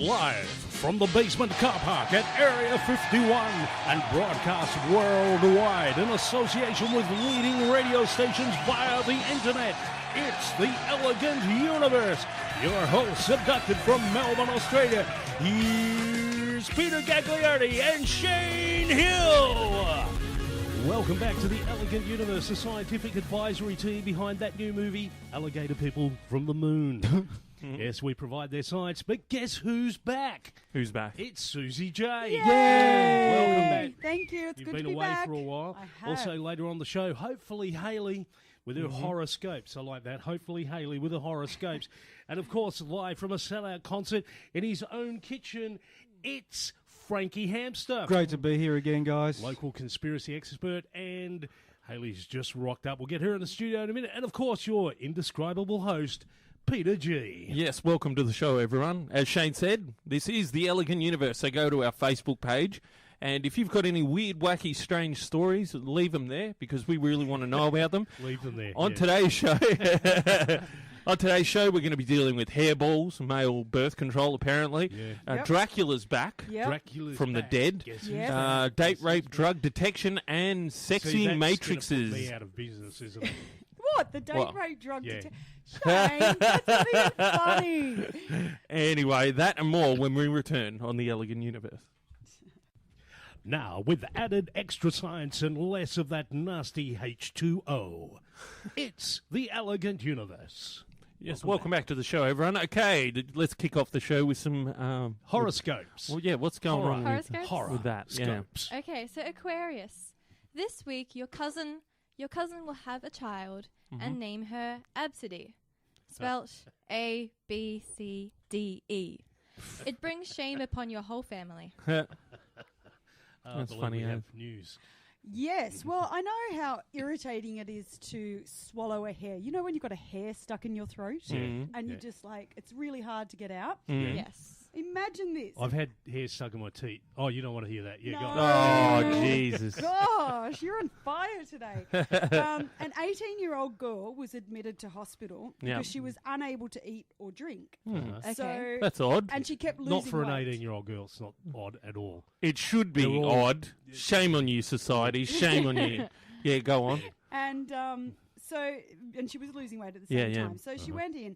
Live from the basement car park at Area 51 and broadcast worldwide in association with leading radio stations via the internet. It's the Elegant Universe. Your hosts, abducted from Melbourne, Australia. Here's Peter Gagliardi and Shane Hill. Welcome back to the Elegant Universe, the scientific advisory team behind that new movie, Alligator People from the Moon. Yes, we provide their science, but guess who's back? Who's back? It's Susie J. Yay! Welcome back. Thank you. It's You've good been to be away back. for a while. I have. Also, later on the show, hopefully Hayley with her horoscopes. I like that. Hopefully Hayley with her horoscopes. And, of course, live from a sellout concert in his own kitchen, it's Frankie Hamster. Great to be here again, guys. Local conspiracy expert, and Hayley's just rocked up. We'll get her in the studio in a minute. And, of course, your indescribable host, Peter G. Yes, welcome to the show, everyone. As Shane said, this is the Elegant Universe, so go to our Facebook page, and if you've got any weird, wacky, strange stories, leave them there, because we really want to know about them. Leave them there. On yeah. today's show... On today's show, we're going to be dealing with hairballs, male birth control, apparently. Yeah. Yep. Dracula's back Yep. Dracula's from back. the dead. Guess who's Yes. back? Date rape, drug detection, and See, sexy that's matrices. gonna put me out of business, isn't it? What? The date What? rape drug Yeah. detection? Shane, that's a bit funny. Anyway, that and more when we return on the Elegant Universe. Now, with added extra science and less of that nasty H2O, it's the Elegant Universe. Yes, welcome back to the show, everyone. Okay, let's kick off the show with some... Horoscopes. Well, yeah, what's going on with, Horoscopes? Horror. with that? Yeah. Scopes. Okay, so Aquarius. This week, your cousin will have a child and name her Absidy, spelt A-B-C-D-E. It brings shame upon your whole family. That's I believe funny, we eh? have news. Yes, well, I know how irritating it is to swallow a hair. You know when you've got a hair stuck in your throat Mhm. and you Yeah. just like, it's really hard to get out? Mm. Yes. Imagine this. I've had hair stuck in my teeth. Oh, you don't want to hear that. Yeah, No. go on. Oh, Jesus. Gosh, you're on fire today. An 18-year-old girl was admitted to hospital because Yeah. she was unable to eat or drink. Okay. So, That's odd. and she kept losing Not for an weight. 18-year-old girl. It's not odd at all. It should be They're all- odd. Shame on you, society. Shame on you. Yeah, go on. And and she was losing weight at the Yeah, same yeah. time. So she went in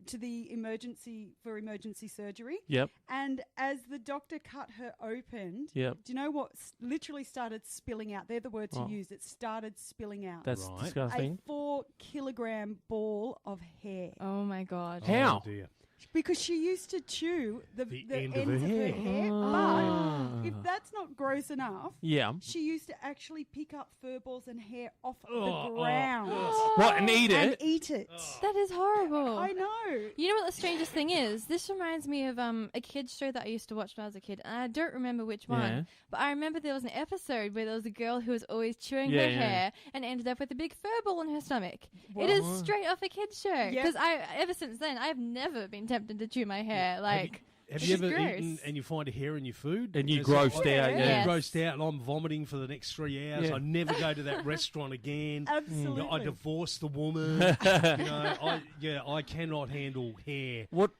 to the emergency surgery. Yep, And as the doctor cut her open, yep. do you know what literally started spilling out? They're the words Oh. he used. It started spilling out. That's Right. disgusting. a 4-kilogram ball of hair. Oh, my God. How? Oh, dear. Because she used to chew the end ends of her of her hair. hair. Ah. But if that's not gross enough, Yeah. she used to actually pick up fur balls and hair off Oh, the ground What, and eat and it? eat it. That is horrible. I know. You know what the strangest thing is? This reminds me of a kid's show that I used to watch when I was a kid, and I don't remember which one. Yeah. But I remember there was an episode where there was a girl who was always chewing Yeah, her yeah. hair and ended up with a big fur ball in her stomach. What? It is straight off a kid's show. Yep. Because ever since then, I've never been tempted to chew my hair. Like, Have it's you ever gross. eaten and you find a hair in your food? And you It's grossed like, out, I'm yeah. grossed out and I'm vomiting for the next 3 hours. Yeah. I never go to that restaurant again. Absolutely. I divorced the woman. I cannot handle hair. What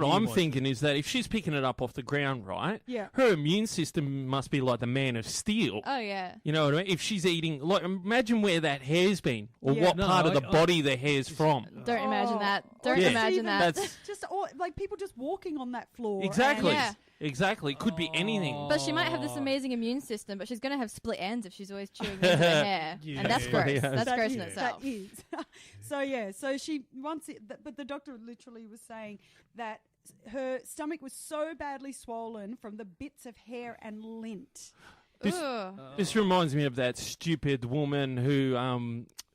You I'm might- thinking is that if she's picking it up off the ground, right? Yeah. Her immune system must be like the Man of Steel. oh, yeah. You know what I mean? If she's eating, like, imagine where that hair's been, or Yeah. what No, part of the I- body the hair's from. Don't imagine that. Don't Or Yeah. just imagine even that. That's- Just like people just walking on that floor. Exactly. and- Yeah. Exactly. It could be anything. But she might have this amazing immune system, but she's going to have split ends if she's always chewing into her hair. Yeah. And that's Yeah. gross. Yeah. That's That gross is- in itself. That is. So she once it, but the doctor literally was saying that her stomach was so badly swollen from the bits of hair and lint. This- Ugh. This reminds me of that stupid woman who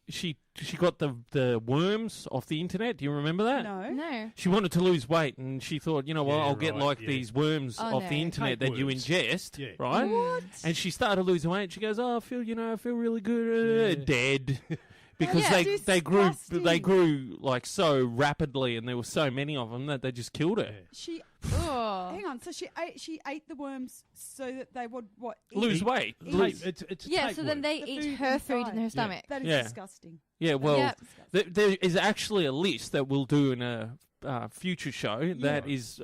she got the worms off the internet. Do you remember that? No. No. She wanted to lose weight, and she thought, you know what, Yeah, I'll get right, like yeah. these worms Oh, off the no. internet Take that you worms. ingest, Yeah. right? What? And she started losing weight. She goes, "Oh, I feel really good." Yeah. Dead. Because Yeah. they Disgusting. grew like so rapidly, and there were so many of them that they just killed her. She Ugh. hang on. So she ate the worms so that they would what? Eat? Lose weight. Eat. It's a Yeah, so tapeworm. then they The eat food her food in inside. her Yeah. stomach. That is Yeah. disgusting. Yeah, well, Yep. there is actually a list that we'll do in a future show that is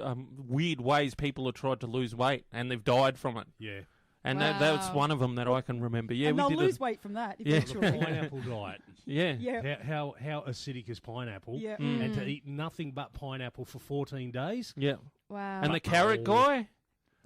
weird ways people have tried to lose weight and they've died from it. Yeah. And Wow. that's one of them that I can remember. Yeah, and we they'll did lose weight from that Yeah. eventually. The pineapple diet. Yeah. Yeah. How acidic is pineapple? Yeah. And to eat nothing but pineapple for 14 days? Yeah. Wow. And the carrot guy,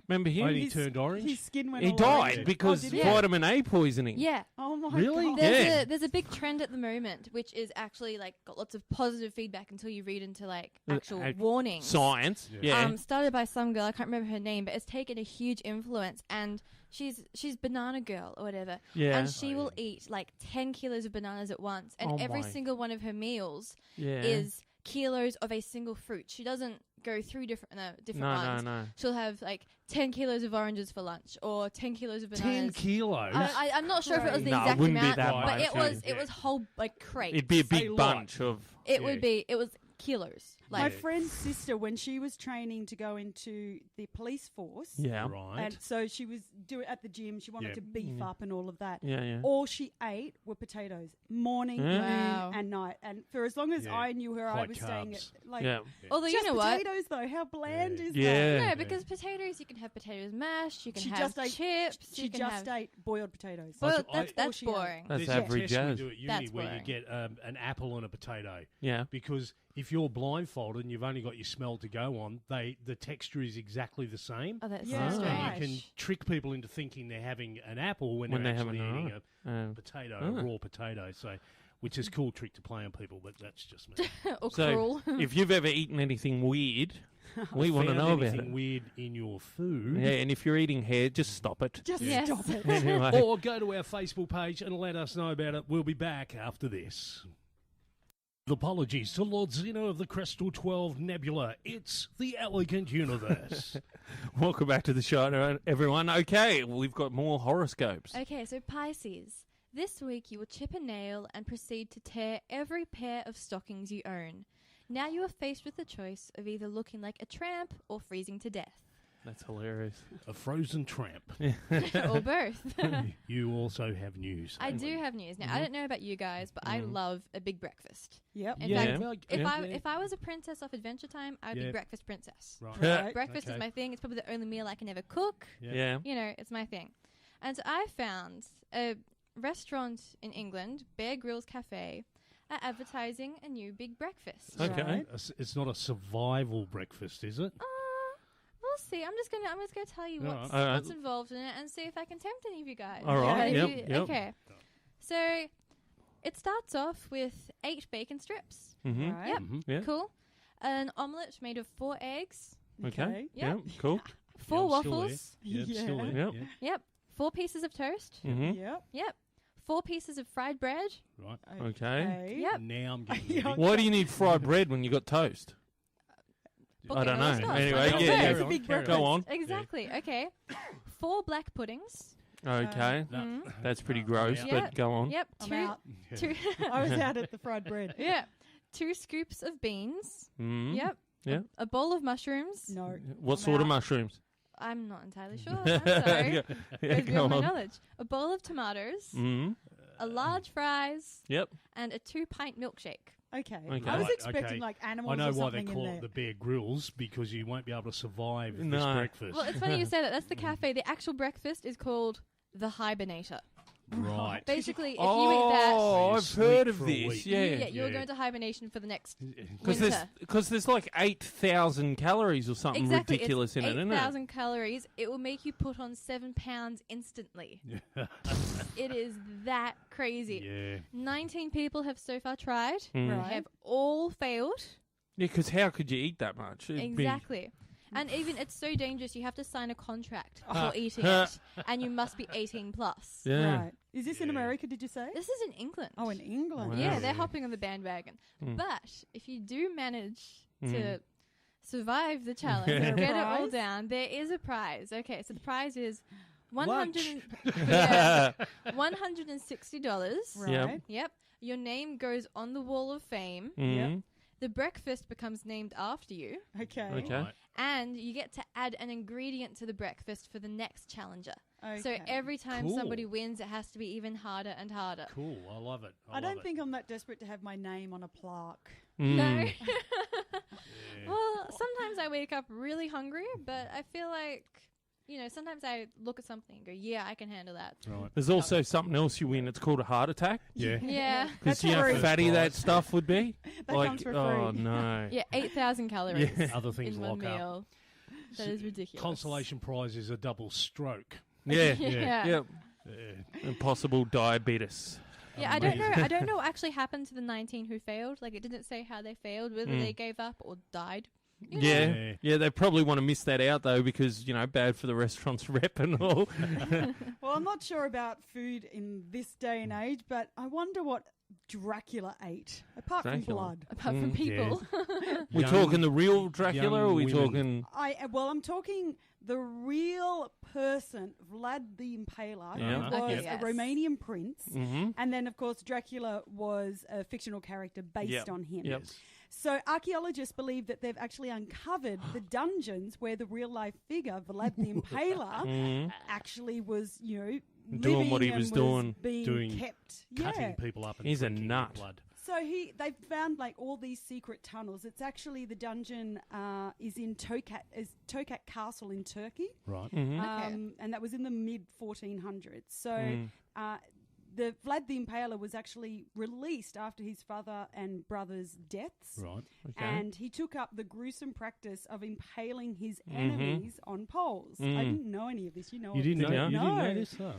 remember him? Only His- turned orange? His skin went He all died orange. because did he? vitamin A poisoning. yeah. Oh my Really? God. Yeah. There's a big trend at the moment, which is actually like got lots of positive feedback until you read into like actual warnings. Science. Yeah. Started by some girl, I can't remember her name, but it's taken a huge influence, and she's banana girl or whatever, Yeah. and she will eat like 10 kilos of bananas at once, and Oh every my. single one of her meals Yeah. is kilos of a single fruit. She doesn't go through different ones. No. She'll have like 10 kilos of oranges for lunch or 10 kilos of 10 bananas. kilos? I'm not sure if it was the No, it exact wouldn't be amount, that but much, it yeah. was it was whole like crates. It'd be a big A lot. bunch of. It Yeah. would be. It was kilos. My Like friend's sister, when she was training to go into the police force, Yeah. Right. and so she was doing at the gym, she wanted Yeah. to beef up and all of that. Yeah. All she ate were potatoes, morning, Yeah. Wow. noon, and night. And for as long as Yeah. I knew her, I High was staying at carbs. like Yeah. although you just know what. potatoes though. How bland Yeah. is Yeah. that? No, because potatoes, you can have potatoes mashed, you can She have just ate- chips, She you can just have... ate boiled potatoes. Well, That's all that's she ate. boring. That's There's average a test as. we do at uni That's where you boring. get an apple and a potato. Yeah. Because if you're blindfolded and you've only got your smell to go on, the texture is exactly the same. Oh, that's Yeah, so Ah. strange. And you can trick people into thinking they're having an apple when When they're they actually haven't, eating oh. a potato, Ah. a raw potato. So, which is a cool trick to play on people, but that's just me. or So, cruel. if you've ever eaten anything weird, we want to Found know about anything it. weird in your food? Yeah, and if you're eating hair, just stop it. Just Yes. stop it. Anyway. Or go to our Facebook page and let us know about it. We'll be back after this. Apologies to Lord Zeno of the Crystal 12 Nebula. It's the Elegant Universe. Welcome back to the show, everyone. Okay, we've got more horoscopes. Okay, so Pisces. This week you will chip a nail and proceed to tear every pair of stockings you own. Now you are faced with the choice of either looking like a tramp or freezing to death. That's hilarious. A frozen tramp. Or both. You also have news. I do have news. Now, I don't know about you guys, but I love a big breakfast. Yep. In Yeah. fact, Well, if I was a princess off Adventure Time, I'd Yeah. be breakfast princess. Right. Right. Breakfast is Okay. my thing. It's probably the only meal I can ever cook. Yeah. You know, it's my thing. And so I found a restaurant in England, Bear Grylls Cafe, are advertising a new big breakfast. Okay. Right. It's not a survival breakfast, is it? We'll see. I'm just gonna tell you All what's, right. All right. what's involved in it and see if I can tempt any of you guys. All right. If Yep. you- Yep. Okay. So it starts off with 8 bacon strips. Mm-hmm. Right. Yep. Mm-hmm. Yeah. Cool. An omelette made of 4 eggs. Okay. Yep. Yeah. Cool. 4 Yeah, I'm still waffles. there. Yeah, I'm still Yeah. there. Yep. Yeah. Yep. 4 pieces of toast. Mm-hmm. Yep. Yep. 4 pieces of fried bread. Right. Okay. Yep. Now I'm getting Yeah. ready. Why do you need fried bread when you got toast? I don't know. Bucket Anyway, list. yeah, Okay. yeah. It's a big breakfast. Go on. Exactly. Okay. 4 black puddings. Okay. No. Mm. That's pretty gross, Yeah. but go on. Yep. I'm 2. out. 2. I was out at the fried bread. Yeah. 2 scoops of beans. Mm. Yep. Yeah. A bowl of mushrooms. No. What I'm sort of out. mushrooms? I'm not entirely sure. I'm sorry. yeah, Goes go beyond my on. knowledge. A bowl of tomatoes. Mm. A large fries. Yep. And a 2-pint milkshake. Okay. Okay. I was Right, expecting okay. like animals I know or why they something call in it there. the Bear Grylls, because you won't be able to survive this No. breakfast. Well, it's funny you say that. That's the cafe. The actual breakfast is called the Hibernator. Right. Basically, if you eat Oh, You I've sleep heard of for a this. week. that, Yeah. you'll Yeah. go into hibernation for the next Because winter. there's like 8,000 calories or something Exactly, ridiculous it's in it, isn't it? 8,000 calories. It will make you put on 7 pounds instantly. It is that crazy. Yeah. 19 people have so far tried. Mm. Right. Have all failed. Yeah, because how could you eat that much? It'd be- Exactly. And even it's so dangerous, you have to sign a contract before eating it, and you must be 18 plus. Yeah. Right. Is this in Yeah. America, did you say? This is in England. Oh, in England. Wow. Yeah, they're hopping on the bandwagon. Mm. But if you do manage Mm. to survive the challenge, Yeah. and get it all Prize? down, there is a prize. Okay, so the prize is Lunch. yeah, $160. Right. Yep. Yep. Your name goes on the wall of fame. Mm. The breakfast becomes named after you. Okay. Okay. Right. And you get to add an ingredient to the breakfast for the next challenger. So Okay. every time Cool. somebody wins, it has to be even harder and harder. Cool. I love it. I don't think I'm that desperate to have my name on a plaque. No. Well, sometimes I wake up really hungry, but I feel like, sometimes I look at something and go, yeah, I can handle that. Right. There's also something else you win. It's called a heart attack. Yeah. Yeah. Because you know how fatty that stuff would be. That like, comes for oh free. no. Yeah, 8,000 calories Other things in one lock up. meal. That is ridiculous. Consolation prize is a double stroke. Yeah. Yeah. Yep. Impossible diabetes. Yeah, I don't know what actually happened to the 19 who failed. Like, it didn't say how they failed, whether they gave up or died. Yeah. They probably want to miss that out though, because bad for the restaurant's rep and all. Well, I'm not sure about food in this day and age, but I wonder what Dracula ate, apart from blood. Apart from people. We talking the real Dracula, or are we talking? I'm talking the real person, Vlad the Impaler, who was Okay. a Romanian prince, Mm-hmm. and then of course Dracula was a fictional character based on him. Yep. So archaeologists believe that they've actually uncovered the dungeons where the real life figure, Vlad the Impaler, actually was, doing living what he and was doing. being kept. Cutting people up and He's a drinking nut. their blood. So they've found like all these secret tunnels. It's actually the dungeon is in Tokat Castle in Turkey, Right. Mm-hmm. and that was in the mid 1400s. So the Vlad the Impaler was actually released after his father and brother's deaths. Right. Okay. And he took up the gruesome practice of impaling his enemies on poles. I didn't know any of this. You know, You didn't know? No. You didn't know this? Oh.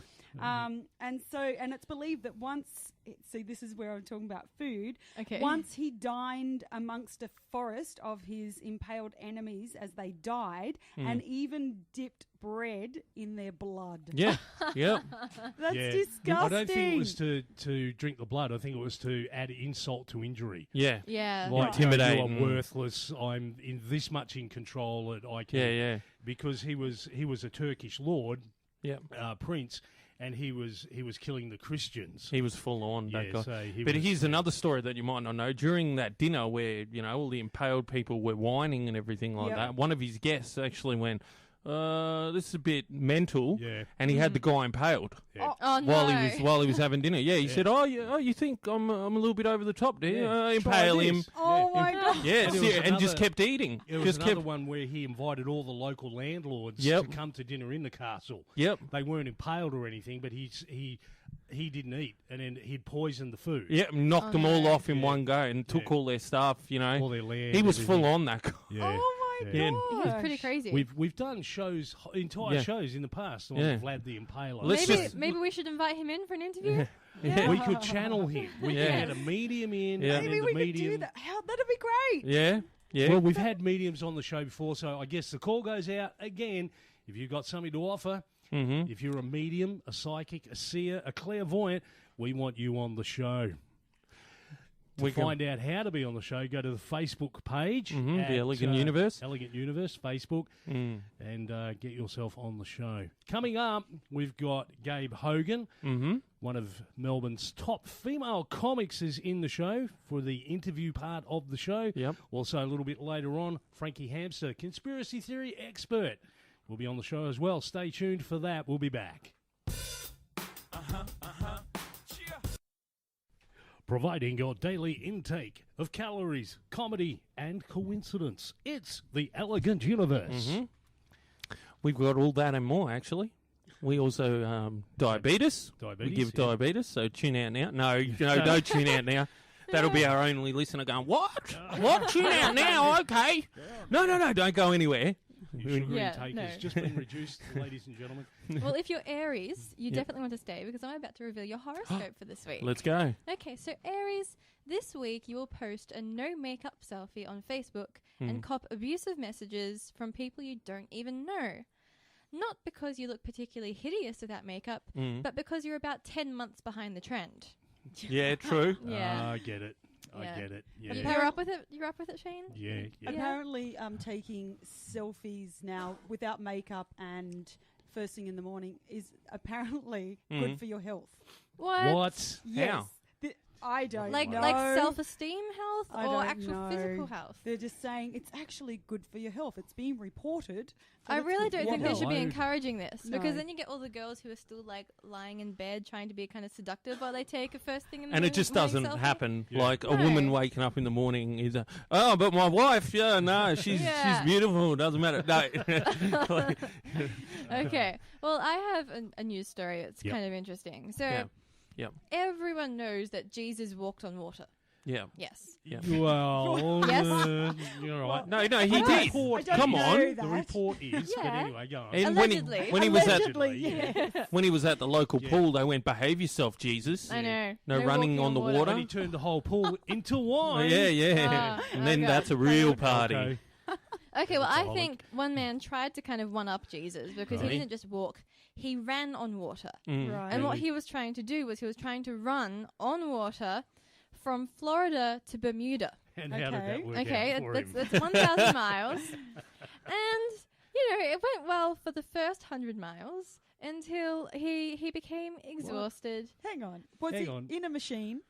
And it's believed that this is where I'm talking about food. Okay. Once he dined amongst a forest of his impaled enemies as they died, and even dipped bread in their blood. Yeah. Yep. That's Yeah. disgusting. I don't think it was to drink the blood. I think it was to add insult to injury. Yeah. Yeah. Like, Intimidating. you are worthless. I'm in this much in control that I can. Yeah. Because he was a Turkish lord, Yep. prince, and he was killing the Christians. He was full on, that Yeah, guy. so he But was- here's another story that you might not know. During that dinner where, all the impaled people were whining and everything like Yep. that, one of his guests actually went, this is a bit mental. Yeah. And he had the guy impaled Yeah. Oh, no. while he was having dinner. Yeah, he said, you think I'm a little bit over the top, do you? Yeah. Impale Try him. this. Oh my God. Yeah, And there was and just another- kept eating. There was Just another kept. one where he invited all the local landlords Yep. to come to dinner in the castle. Yep. They weren't impaled or anything, but he didn't eat, and then he'd poisoned the food. Yep, knocked them all off in Yeah. one go and took Yeah. all their stuff, All their land. He was everything. full on, that guy. Yeah. Oh my Yeah. God. He's pretty crazy. We've done shows, entire Yeah. shows in the past on Yeah. Vlad the Impaler. Let's maybe we should invite him in for an interview. We could channel him. We Yeah. could get a medium in. Yeah. And Maybe then we the could medium. do that. That'd be great. Yeah, yeah. Well, we've had mediums on the show before, so I guess the call goes out again. If you've got something to offer, if you're a medium, a psychic, a seer, a clairvoyant, we want you on the show. To find out how to be on the show, go to the Facebook page. The Elegant Universe. Elegant Universe, Facebook, and get yourself on the show. Coming up, we've got Gabe Hogan, one of Melbourne's top female comics, is in the show for the interview part of the show. Yep. Also, a little bit later on, Frankie Hamster, conspiracy theory expert, will be on the show as well. Stay tuned for that. We'll be back. Providing your daily intake of calories, comedy, and coincidence. It's the Elegant Universe. We've got all that and more, actually. We also, diabetes. Diabetes, We give yeah. diabetes, so tune out now. No, don't tune out now. That'll be our only listener going, what? What? Tune out now? Okay. No, don't go anywhere. Your sugar Yeah, intake no. has just been reduced, ladies and gentlemen. Well, if you're Aries, you definitely want to stay because I'm about to reveal your horoscope for this week. Let's go. Okay, so Aries, this week you will post a no makeup selfie on Facebook and cop abusive messages from people you don't even know. Not because you look particularly hideous without makeup, but because you're about 10 months behind the trend. Yeah, true. Yeah. I get it. I Yeah. get it. You're Yeah. up with it? You're up with it, Shane? Yeah. Apparently, taking selfies now without makeup and first thing in the morning is apparently good for your health. What? What? Yes. How? I don't Like know. self-esteem health I or don't actual know. physical health? They're just saying it's actually good for your health. It's being reported. I really don't think they should be No. encouraging this because No. then you get all the girls who are still like lying in bed trying to be kind of seductive while they take a first thing in the And morning. it just morning doesn't selfie. happen. Yeah. Like a No. woman waking up in the morning is, oh, but my wife, yeah, no, she's Yeah. beautiful. Doesn't matter. No. Like, Okay. Well, I have a news story. It's Yep. kind of interesting. So Yeah. Yep. everyone knows that Jesus walked on water. yeah. Yes. Yeah. Well, Yes. you're right. No, he I did. don't- I don't Come know on. that. The report is, but Yeah. anyway, go on. And Allegedly. when he was at Allegedly, yeah. yeah. when he was at the local Yeah. pool, they went, "Behave yourself, Jesus." I know. No running walking on the water. And he turned the whole pool into Oh, wine. yeah. Ah, and then okay. that's a real party. Okay. Okay, well, I Alcoholic. think one man tried to kind of one-up Jesus because he Right. didn't just walk. He ran on water. Mm. Right. And what he was trying to do was he was trying to run on water from Florida to Bermuda. And how did that Okay. work Okay, out for him? that's 1,000 miles. And, it went well for the first 100 miles until he became exhausted. Hang on. Was Hang he on. in a machine?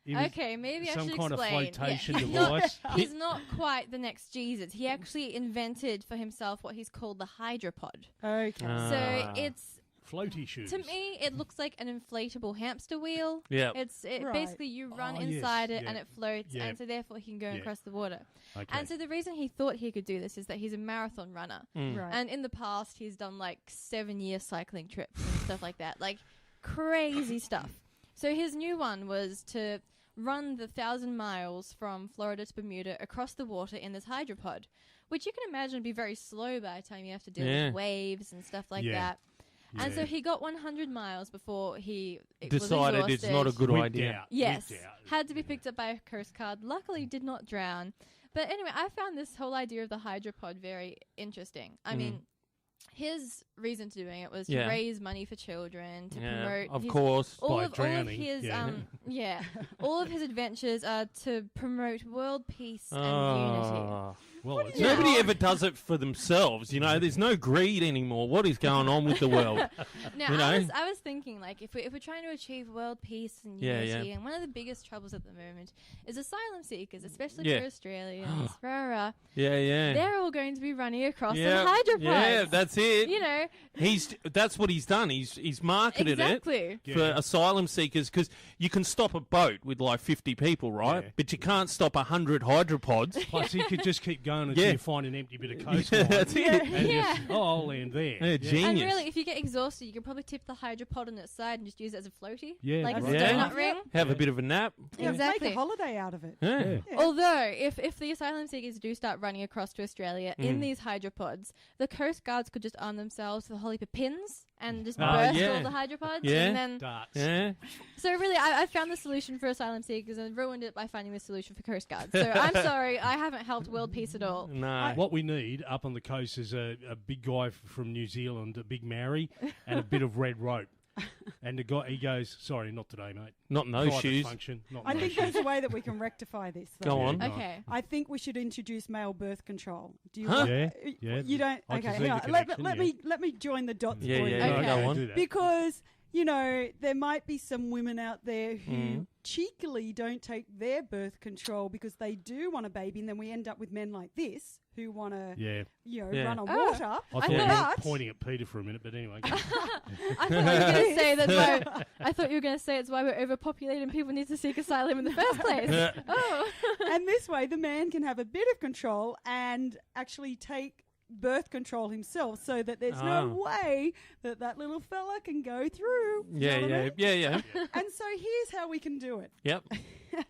He was Okay, maybe I some should kind explain. of flotation Yeah, he's not- device. He's not quite the next Jesus. He actually invented for himself what he's called the hydropod. Okay. Ah. So it's, Floaty shoes. to me, it looks like an inflatable hamster wheel. Yeah. Right. Basically you run Oh, yes, inside it yeah, and it floats, yeah. and so therefore he can go Yeah. across the water. Okay. And so the reason he thought he could do this is that he's a marathon runner, Mm. Right. and in the past he's done like 7-year cycling trips and stuff like that, like crazy stuff. So his new one was to run the 1,000 miles from Florida to Bermuda across the water in this hydropod, which you can imagine would be very slow by the time you have to deal Yeah. with waves and stuff like Yeah. that. And so Yeah. he got 100 miles before he Decided was it's not a exhausted. good Wimped idea. out, Yes, wimped out. had to be picked up by a Coast Guard. Luckily, did not drown. But anyway, I found this whole idea of the hydropod very interesting. I mean, his reason to doing it was to Yeah. raise money for children, to Yeah, promote of his- course. all By of drowning, his yeah. all of his adventures are to promote world peace and unity. Ah. Well, it's Yeah. Nobody ever does it for themselves, There's no greed anymore. What is going on with the world? Now, You know? I was thinking, like, if we're trying to achieve world peace and Yeah, unity, yeah. and one of the biggest troubles at the moment is asylum seekers, especially Yeah. for Australians. rah. Yeah. They're all going to be running across yeah, in hydropods. yeah, that's it. You know, That's what he's done. He's marketed exactly. it for asylum seekers because you can stop a boat with like 50 people, right? Yeah. But you can't stop 100 hydropods. Plus, he could just keep going until Yeah. you find an empty bit of coastline. That's it. And Yeah. just, I'll land there. Yeah, genius. And really, if you get exhausted, you can probably tip the hydropod on its side and just use it as a floaty. Yeah, Like right. a Yeah. donut ring. Have a bit of a nap. Yeah, Exactly. Make a holiday out of it. Yeah. Yeah. Yeah. Although, if the asylum seekers do start running across to Australia in these hydropods, the Coast Guards could just arm themselves with a whole heap of pins and just burst yeah. all the hydropods. Yeah. And then, Darts. Yeah. so really, I found the solution for asylum seekers and ruined it by finding the solution for Coast Guards. So I'm sorry, I haven't helped world peace at all. No. What we need up on the coast is a big guy from New Zealand, a big Maori, and a bit of red rope. And the guy, he goes, sorry, not today, mate. Not in those Private shoes. function, not in I those think shoes. there's a way that we can rectify this. Though. Go on. Right. Okay. I think we should introduce male birth control. Do you? Huh? want- Yeah, yeah. You don't. I Okay. can see Hang the on. Let connection, me let me join the dots Yeah, for you. yeah. Okay. Go on. Do that. Because there might be some women out there who Mm. cheekily don't take their birth control because they do want a baby, and then we end up with men like this who want to, Yeah. Yeah. run on Oh. water. I I thought you were thought- pointing at Peter for a minute, but anyway. I thought you were going to say that's why. I thought you were going to say it's why we're overpopulated and people need to seek asylum in the first place. Yeah. Oh. And this way, the man can have a bit of control and actually take birth control himself, so that there's no Oh. way that little fella can go through. You Yeah, know what I yeah, mean? yeah. And so here's how we can do it. Yep.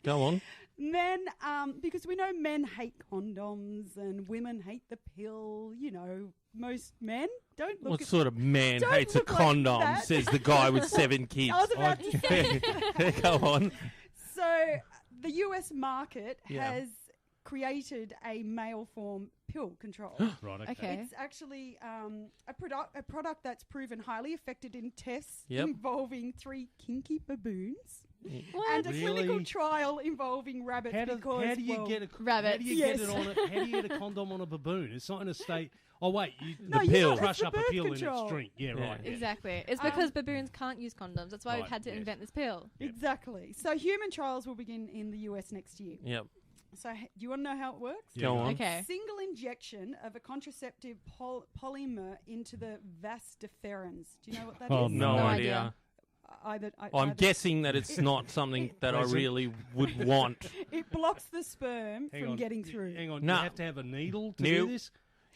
Go on. Men, because we know men hate condoms and women hate the pill. Most men don't look What at. sort of man Don't hates a look like condom, that. says the guy with 7 kids. I was about to say. Go on. So the US market Yeah. has created a male form pill control. Right, okay. Okay. It's actually a product that's proven highly effective in tests Yep. involving 3 kinky baboons. And a clinical Really? trial involving rabbits. How do you well, get a Rabbits. How do you Yes. get it on a, how do you get a condom on a baboon? It's not in a state. Oh wait, you No, pill. it's crush the up a birth pill control. in its drink. Yeah, right. Yeah. Exactly. It's because baboons can't use condoms. That's why we've Right, had to yes. invent this pill. Exactly. So human trials will begin in the US next year. Yep. So do you want to know how it works? Yeah. Go on. Okay. Single injection of a contraceptive polymer into the vas deferens. Do you know what that is? Oh, No, No idea. idea. I'm guessing that it's not something that I Present. really would want. It blocks the sperm Hang from on. getting through. Hang on. No. You have to have a needle to No. do this.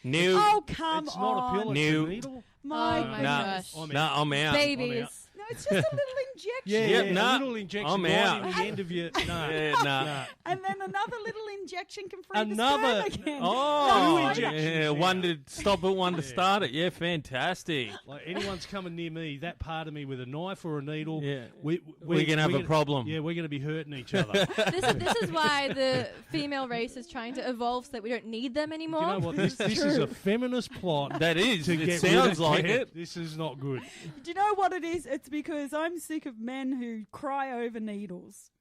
No, Oh, come It's on. not a pill. It's No. a needle. My Oh my goodness. gosh. I'm no, out. I'm out. Babies. No, it's just a little injection. Yeah, Yep, yeah, nah. a little injection I'm right out. in the end of your. No. Yeah, nah. Nah. And then another little injection can free Another- the sperm again. Oh, Two injections yeah, now. one to stop it, one to start it. Yeah, fantastic. Like anyone's coming near me, that part of me with a knife or a needle, Yeah. we're gonna have a problem. Yeah, we're going to be hurting each other. This is why the female race is trying to evolve so that we don't need them anymore. You know what? This is a feminist plot. That is. To It get sounds rid of like yeah, it. This is not good. Do you know what it is? It's because I'm sick of men who cry over needles.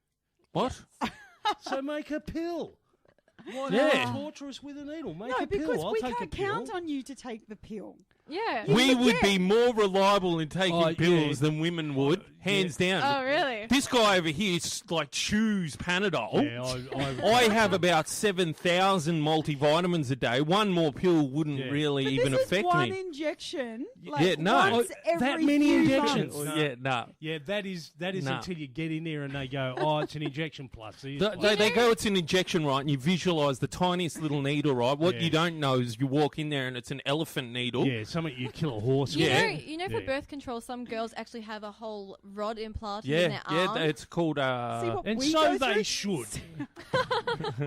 What? So make a pill. Why Yeah. not torture us with a needle? Make No, a pill. because I'll we take a can't pill. count on you to take the pill. Yeah. We would forget. be more reliable in taking Oh, yeah. pills than women would, hands down. Oh, really? This guy over here chews Panadol. Yeah, I have about 7,000 multivitamins a day. One more pill wouldn't Yeah. really But even this affect is one me. injection. Yeah, Like no. once Oh, every that many few injections? months. No. Yeah, no. yeah, that is Nah. until you get in there and they go, oh, it's an injection plus. Here's They, plus. they go, it's an injection, right? And you visualise the tiniest little needle, right? What Yeah. you don't know is you walk in there and it's an elephant needle. Yeah, something you kill a horse You with. Yeah. know, for Yeah. birth control, some girls actually have a whole rod implanted Yeah, in their arm. it's called. See what And we so go they through? should.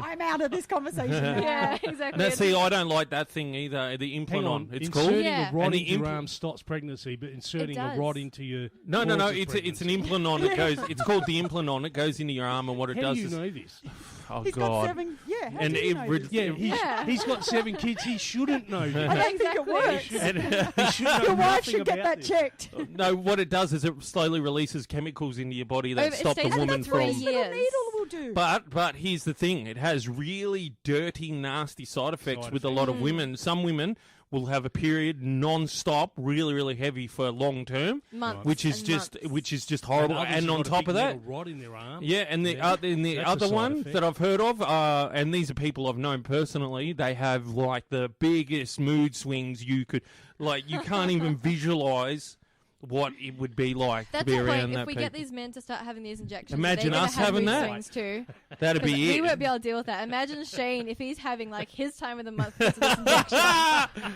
I'm out of this conversation now. Yeah, exactly. No, see, I don't like that thing either. The Hang implant on, it's inserting called. Yeah. a rod And the into your impl- arm stops pregnancy, but inserting a does. rod into your No, causes it's an pregnancy. implant on it goes. It's called the implant on it goes into your arm, and what it How does do you is know this? oh He's got god. 7. Yeah, how And do you know every- this? Yeah, Yeah. he's got 7 kids. He shouldn't know I this. don't think it works. He should know Your wife nothing should get about that this. checked. No, what it does is it slowly releases chemicals into your body that It stop the stays in woman for 3 from. years. Little needle will do. But here's the thing: it has really dirty, nasty side effects Side with a lot of women. Some women will have a period non-stop, really, really heavy for long term, Months which is and just months. horrible. others And have on got a top big of that, metal rod in their arm. yeah, and the Yeah. the That's a other side one effect. that I've heard of, and these are people I've known personally. They have like the biggest mood swings you could, like you can't even visualize what it would be like That's to be the around point. that If we people. get these men to start having these injections, Imagine they're gonna us have having mood that. swings too. That'd 'Cause be we it. won't be able to deal with that. Imagine Shane if he's having like his time of the month because of this injection.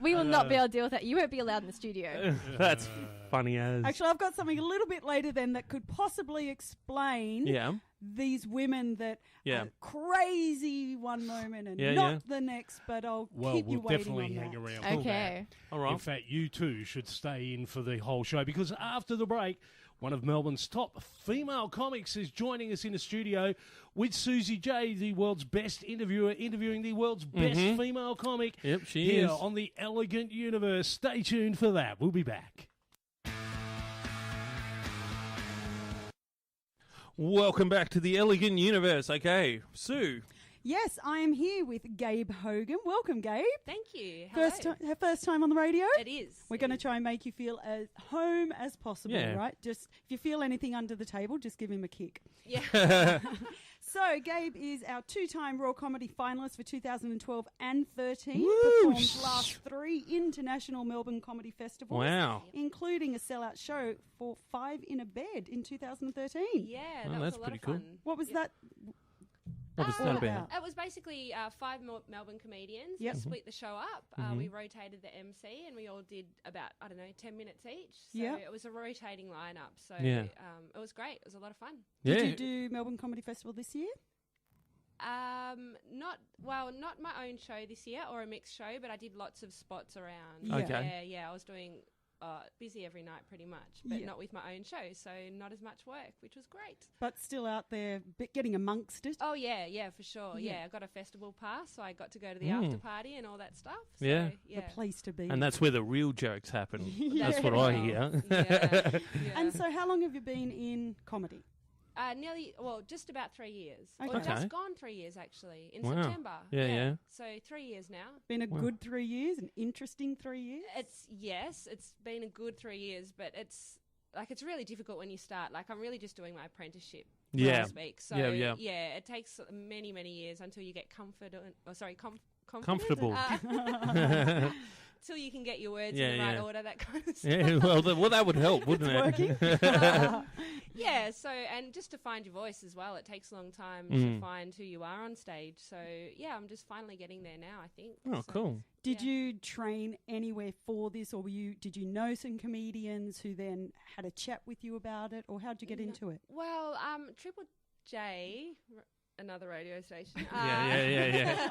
We will not be able to deal with that. You won't be allowed in the studio. That's funny as. Actually, I've got something a little bit later then that could possibly explain Yeah. these women that Yeah. are crazy one moment and Yeah, not yeah. the next, but I'll Well, keep you we'll waiting definitely on hang that. around for Okay. All that. right. In fact, you too should stay in for the whole show because after the break, one of Melbourne's top female comics is joining us in the studio with Susie J, the world's best interviewer, interviewing the world's best female comic. Yep, she here is. on the Elegant Universe. Stay tuned for that. We'll be back. Welcome back to the Elegant Universe. Okay, Sue. Yes, I am here with Gabe Hogan. Welcome, Gabe. Thank you. First time on the radio. It is. We're going to try and make you feel as home as possible, Yeah. right? Just if you feel anything under the table, just give him a kick. Yeah. So, Gabe is our 2-time Raw Comedy finalist for 2012 and 13. Woo! Performed last 3 international Melbourne Comedy Festivals, Wow. including a sellout show for 5 in a Bed in 2013. Yeah, Oh, that was that's a lot pretty of cool. fun. What was that? What was all that about? about? It was basically 5 Melbourne comedians. Yep. We split the show up. We rotated the MC and we all did about, 10 minutes each. So Yep. it was a rotating lineup. So Yeah. it was great. It was a lot of fun. Yeah. Did you do Melbourne Comedy Festival this year? Not my own show this year or a mixed show, but I did lots of spots around. Yeah. Okay. Yeah, I was doing busy every night pretty much, but Yeah. not with my own show, so not as much work, which was great. But still out there getting amongst it. Oh yeah, for sure. Yeah. Yeah, I got a festival pass, so I got to go to the after party and all that stuff. So, Yeah. yeah. The place to be. And that's where the real jokes happen. Yeah. That's what I hear. Yeah. And so how long have you been in comedy? Just about 3 years. Okay. Or just gone 3 years, actually, in Wow. September. Yeah. So 3 years now. Been a good 3 years, an interesting 3 years. It's been a good 3 years, but it's really difficult when you start. Like, I'm really just doing my apprenticeship, so Yeah. to speak. So, Yeah. it takes many, many years until you get comfortable. Comfortable. Till you can get your words Yeah, in the right yeah. order, that kind of stuff. Yeah, well, that would help, wouldn't it? Working. Yeah, so, and just to find your voice as well, it takes a long time Mm. to find who you are on stage. So, yeah, I'm just finally getting there now, I think. Oh, So, cool. Did Yeah. you train anywhere for this, or did you know some comedians who then had a chat with you about it, or how did you get into it? Well, Triple J, another radio station. Yeah.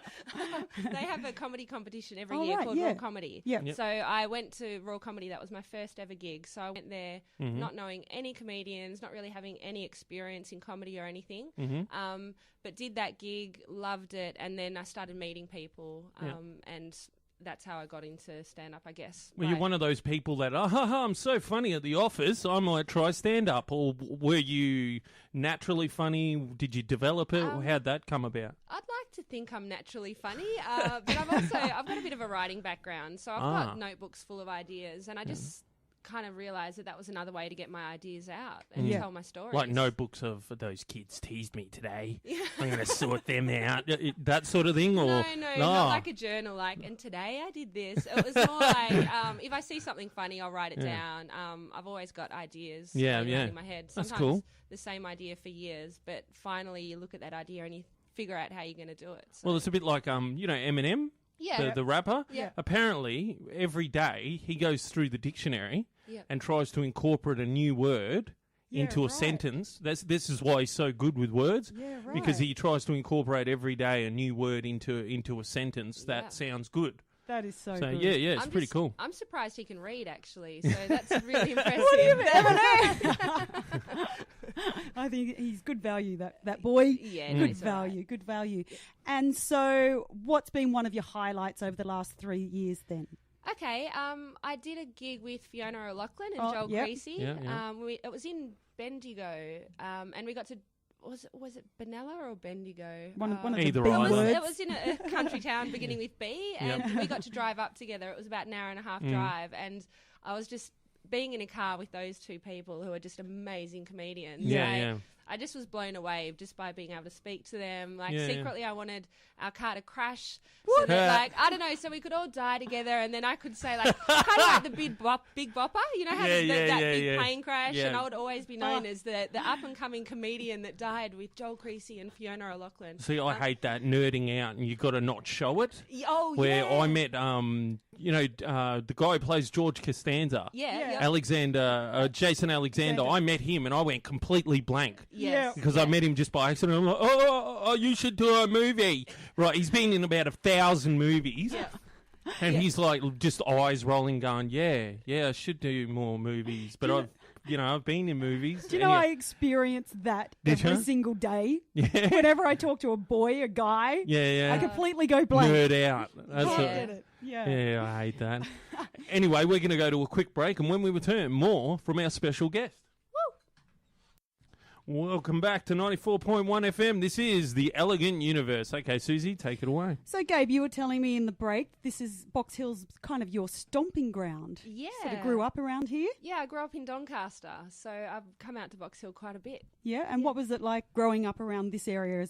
They have a comedy competition every Oh, year right, called yeah. Raw Comedy. Yeah. Yep. So I went to Raw Comedy. That was my first ever gig. So I went there Mm-hmm. not knowing any comedians, not really having any experience in comedy or anything. Mm-hmm. But did that gig, loved it, and then I started meeting people, Yeah. and that's how I got into stand-up, I guess. Were you one of those people that, I'm so funny at the office, I might try stand-up? Or were you naturally funny? Did you develop it? How'd that come about? I'd like to think I'm naturally funny, but I've got a bit of a writing background, so I've got notebooks full of ideas, and I just kind of realised that was another way to get my ideas out and tell my stories. Like notebooks of those kids teased me today. I'm going to sort them out. That sort of thing? Or No, not like a journal. Like, and today I did this. It was more like if I see something funny, I'll write it down. I've always got ideas in my head. Sometimes That's cool. the same idea for years, but finally you look at that idea and you figure out how you're going to do it. So. Well, it's a bit like, Eminem, the rapper. Yeah. Apparently, every day he goes through the dictionary and tries to incorporate a new word into a right. sentence. This is why he's so good with words. Yeah, right. Because he tries to incorporate every day a new word into a sentence that sounds good. That is so So good. it's pretty cool. I'm surprised he can read, actually. So that's really impressive. What do you mean? I think he's good value, that boy. Yeah, good he's all right. value, good value. And so what's been one of your highlights over the last 3 years then? Okay, I did a gig with Fiona O'Loughlin and Oh, Joel yep. Creasy. Yeah, yeah. It was in Bendigo, and we got to. Was it Benalla or Bendigo? One of the Either big either. words. It was in a country town beginning with B, and we got to drive up together. It was about an hour and a half drive, and I was just being in a car with those two people who are just amazing comedians. I just was blown away just by being able to speak to them. Like, secretly, I wanted our car to crash. So that, I don't know, so we could all die together, and then I could say, like, kind of like the Big Bopper, you know, how that big plane crash, and I would always be known as the up-and-coming comedian that died with Joel Creasy and Fiona O'Loughlin. See, I hate that nerding out, and you've got to not show it. Where I met, the guy who plays George Costanza. Jason Alexander. I met him, and I went completely blank. Yes. Because I met him just by accident. I'm like, oh, you should do a movie. Right, he's been in about 1,000 movies. Yeah. And he's like just eyes rolling going, I should do more movies. But I've been in movies. Do you know I experience that every single day? Yeah. Whenever I talk to a guy, I completely go blank. Nerd out. That's Get it. Yeah, I hate that. Anyway, we're going to go to a quick break, and when we return, more from our special guest. Welcome back to 94.1 FM. This is The Elegant Universe. Okay, Susie, take it away. So, Gabe, you were telling me in the break, this is Box Hill's kind of your stomping ground. Yeah. Sort of grew up around here. Yeah, I grew up in Doncaster, so I've come out to Box Hill quite a bit. Yeah, and what was it like growing up around this area?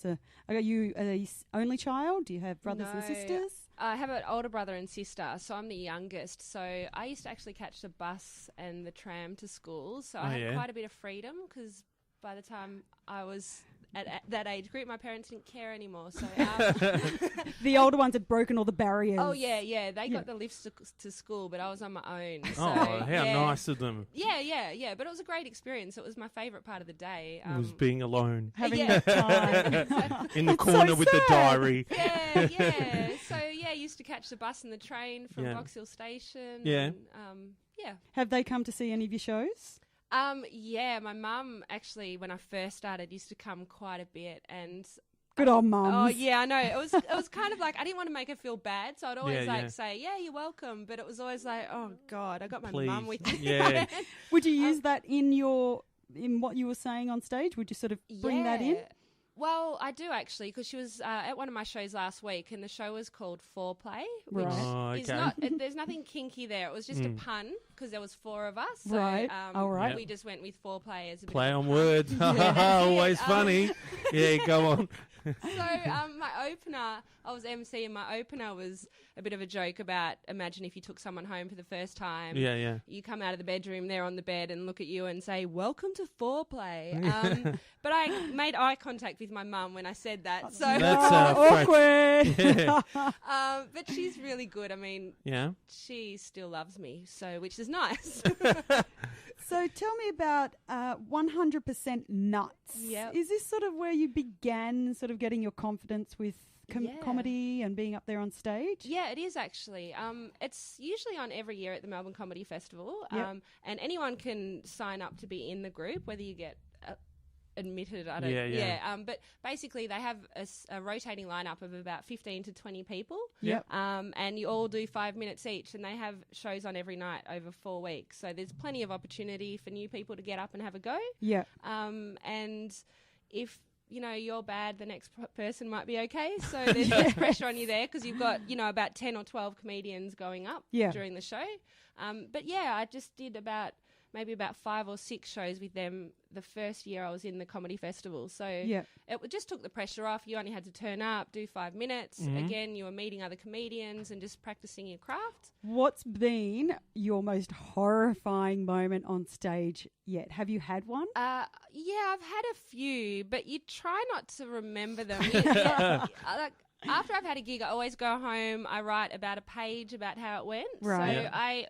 Are you an only child? Do you have brothers and sisters? I have an older brother and sister, so I'm the youngest. So I used to actually catch the bus and the tram to school, so I had quite a bit of freedom because by the time I was at that age group, my parents didn't care anymore. So the older ones had broken all the barriers. Oh, yeah. They got the lifts to school, but I was on my own. So, how nice of them. Yeah. But it was a great experience. It was my favourite part of the day. It was being alone. Having that time. In the corner with the diary. Yeah. So, I used to catch the bus and the train from Box Hill Station. Yeah. And, Have they come to see any of your shows? My mum actually, when I first started, used to come quite a bit, and good old mum. Oh yeah, I know. It was kind of like I didn't want to make her feel bad, so I'd always say, "Yeah, you're welcome," but it was always like, "Oh God, I got my mum with me." Yeah. Would you use that in your in what you were saying on stage? Would you sort of bring that in? Well, I do actually, because she was at one of my shows last week, and the show was called Foreplay, which is not. There's nothing kinky there. It was just a pun because there was 4 of us. So, right. All right. We just went with foreplay as a play bit on of words. Always funny. Yeah, go on. So my opener, I was MC, and my opener was a bit of a joke about, imagine if you took someone home for the first time. Yeah, yeah. You come out of the bedroom, they're on the bed, and look at you and say, "Welcome to Foreplay." But I made eye contact with my mum when I said that. So That's awkward. Yeah. but she's really good. I mean, she still loves me, so which is nice. So tell me about 100% Nuts. Yep. Is this sort of where you began sort of getting your confidence with comedy and being up there on stage? Yeah, it is actually. It's usually on every year at the Melbourne Comedy Festival. Yep. And anyone can sign up to be in the group, whether you get admitted. I don't. Yeah. But basically, they have a rotating lineup of about 15 to 20 people. Yep. And you all do 5 minutes each, and they have shows on every night over 4 weeks. So there's plenty of opportunity for new people to get up and have a go. Yeah. And if you're bad, the next person might be okay. So there's less pressure on you there because you've got about 10 or 12 comedians going up during the show. But yeah, I just did maybe about 5 or 6 shows with them the first year I was in the comedy festival. So it just took the pressure off. You only had to turn up, do 5 minutes. Again, you were meeting other comedians and just practicing your craft. What's been your most horrifying moment on stage yet? Have you had one? Yeah, I've had a few, but you try not to remember them. After I've had a gig, I always go home, I write about a page about how it went. Right. So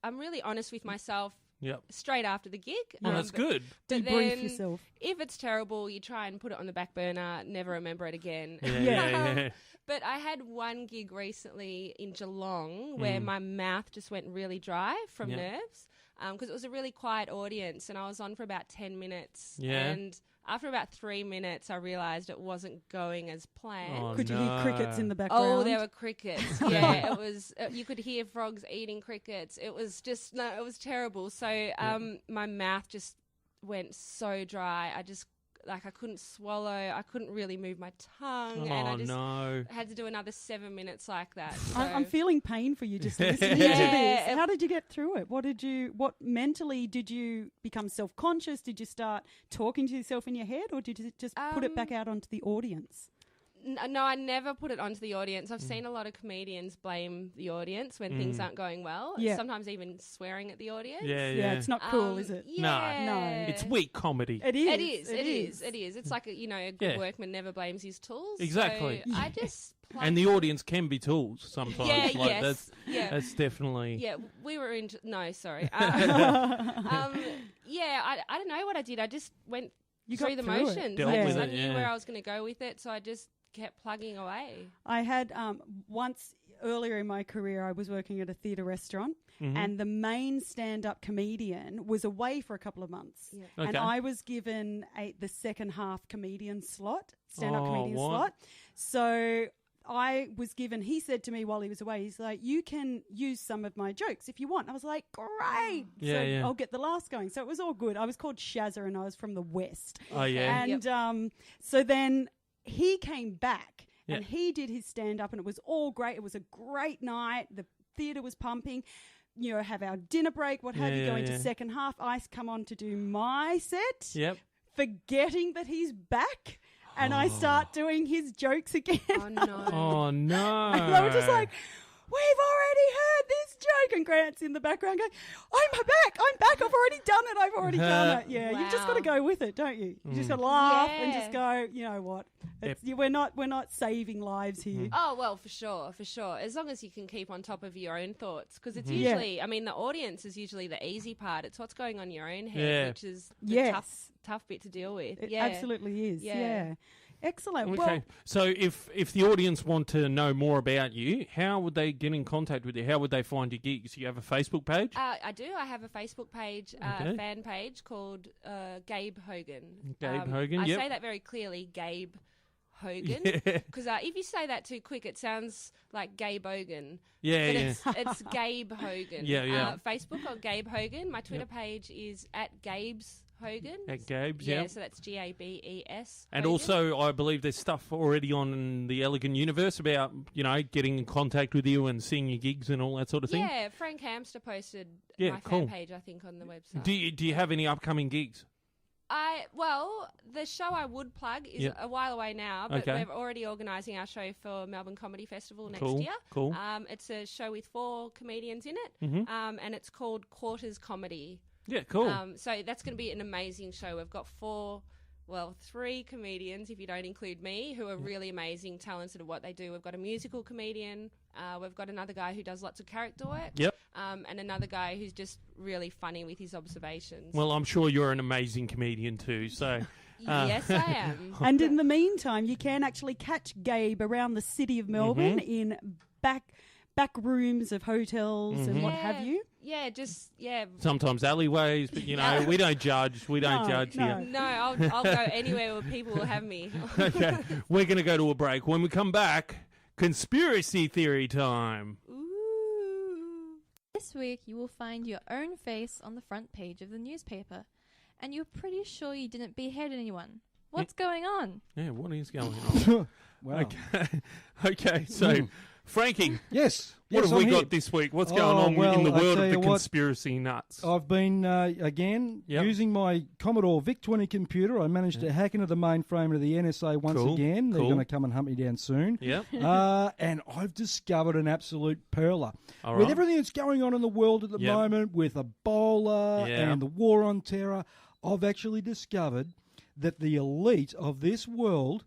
I'm really honest with myself. Yep. Straight after the gig. That's good. But Debrief then yourself. If it's terrible, you try and put it on the back burner, never remember it again. Yeah. But I had one gig recently in Geelong where my mouth just went really dry from nerves because it was a really quiet audience and I was on for about 10 minutes. Yeah. And after about 3 minutes, I realised it wasn't going as planned. Oh, Could you hear crickets in the background? Oh, there were crickets. Yeah, it was. You could hear frogs eating crickets. It was just it was terrible. So my mouth just went so dry. I couldn't swallow. I couldn't really move my tongue, and I just had to do another 7 minutes like that. So. I'm feeling pain for you just listening to this. How did you get through it? What mentally did you become self-conscious? Did you start talking to yourself in your head, or did you just put it back out onto the audience? No, I never put it onto the audience. I've seen a lot of comedians blame the audience when things aren't going well. Yeah. Sometimes even swearing at the audience. Yeah, it's not cool, is it? Yeah. No. It's weak comedy. It is. It is. It's like a good workman never blames his tools. Exactly. So I just and the audience can be tools sometimes. Yeah, That's definitely. Yeah, we were in. No, sorry. I don't know what I did. I just went through the motions. I knew where I was going to go with it, so I just kept plugging away. I had once earlier in my career, I was working at a theatre restaurant, and the main stand-up comedian was away for a couple of months, and I was given the second half comedian slot, stand-up comedian slot. So I was given, he said to me while he was away, he's like, you can use some of my jokes if you want. I was like, great. I'll get the last going. So it was all good. I was called Shazza and I was from the West. Oh, yeah. And so then he came back and he did his stand-up and it was all great. It was a great night. The theatre was pumping. Have our dinner break, what have you, go into second half. I come on to do my set, forgetting that he's back. And I start doing his jokes again. Oh, no. Oh, no. And they were just like, we've already heard this joke. And Grant's in the background going, I'm back. I've already done it. Yeah, you've just got to go with it, don't you? You just got to laugh and just go, you know what? We're not saving lives here. Oh, well, for sure. As long as you can keep on top of your own thoughts. Because it's usually, I mean, the audience is usually the easy part. It's what's going on in your own head, which is the tough bit to deal with. It absolutely is, yeah. Excellent. Okay. Well, so if the audience want to know more about you, how would they get in contact with you? How would they find your gigs? You have a Facebook page? I do. I have a Facebook page, fan page called Gabe Hogan. Gabe Hogan, I say that very clearly, Gabe Hogan. Because if you say that too quick, it sounds like Gabe Hogan. It's Gabe Hogan. Facebook or Gabe Hogan. My Twitter page is @Gabe's Hogan. At Gabe's, yeah. So that's Gabes. And Hogan. also, I believe there's stuff already on the Elegant Universe about, getting in contact with you and seeing your gigs and all that sort of thing. Yeah, Frank Hamster posted my fan page, I think, on the website. Do you have any upcoming gigs? The show I would plug is a while away now, but we're already organising our show for Melbourne Comedy Festival next year. Cool. It's a show with 4 comedians in it, and it's called Quarters Comedy. Yeah, cool. So that's going to be an amazing show. We've got 3 comedians, if you don't include me, who are really amazing, talented at what they do. We've got a musical comedian. We've got another guy who does lots of character work. Yep. And another guy who's just really funny with his observations. Well, I'm sure you're an amazing comedian too, so... Yes, I am. And in the meantime, you can actually catch Gabe around the city of Melbourne in back rooms of hotels and what have you. Yeah, sometimes alleyways, but we don't judge. We don't judge here. No, I'll go anywhere where people will have me. Okay, we're going to go to a break. When we come back, conspiracy theory time. Ooh. This week, you will find your own face on the front page of the newspaper, and you're pretty sure you didn't behead anyone. What's going on? Yeah, what is going on? Wow. Okay, so... Frankie, yes. What have we I'm got here. this week? What's going on in the world of the conspiracy nuts? I've been, using my Commodore VIC-20 computer. I managed to hack into the mainframe of the NSA once again. They're going to come and hunt me down soon. Yep. And I've discovered an absolute perler. All With right. everything that's going on in the world at the moment, with Ebola and the war on terror, I've actually discovered that the elite of this world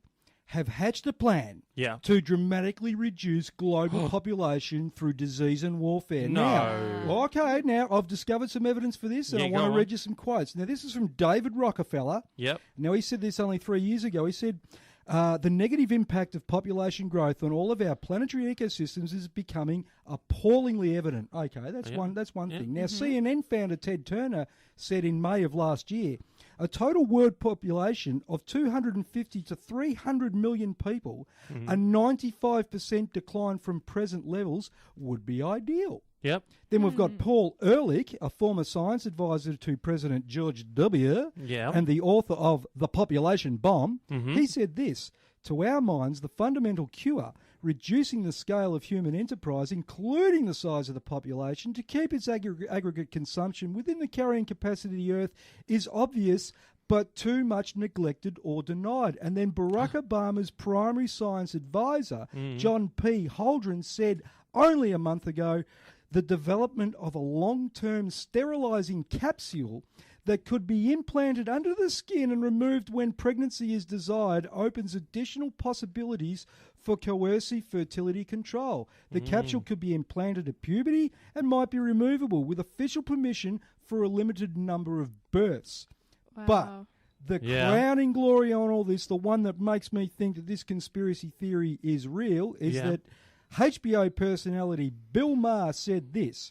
have hatched a plan to dramatically reduce global population through disease and warfare. No. Now I've discovered some evidence for this, and I want to read you some quotes. Now, this is from David Rockefeller. Yep. Now, he said this only 3 years ago. He said, the negative impact of population growth on all of our planetary ecosystems is becoming appallingly evident. Okay, that's one thing. Now, CNN founder Ted Turner said in May of last year, a total world population of 250 to 300 million people, a 95% decline from present levels would be ideal. Yep. Then we've got Paul Ehrlich, a former science advisor to President George W. and the author of The Population Bomb. He said this, to our minds, the fundamental cure, reducing the scale of human enterprise, including the size of the population, to keep its aggregate consumption within the carrying capacity of the Earth is obvious, but too much neglected or denied. And then Barack Obama's primary science advisor, John P. Holdren, said only a month ago, the development of a long-term sterilizing capsule that could be implanted under the skin and removed when pregnancy is desired opens additional possibilities for coercive fertility control. The capsule could be implanted at puberty and might be removable with official permission for a limited number of births. Wow. But the crowning glory on all this, the one that makes me think that this conspiracy theory is real, is that HBO personality Bill Maher said this,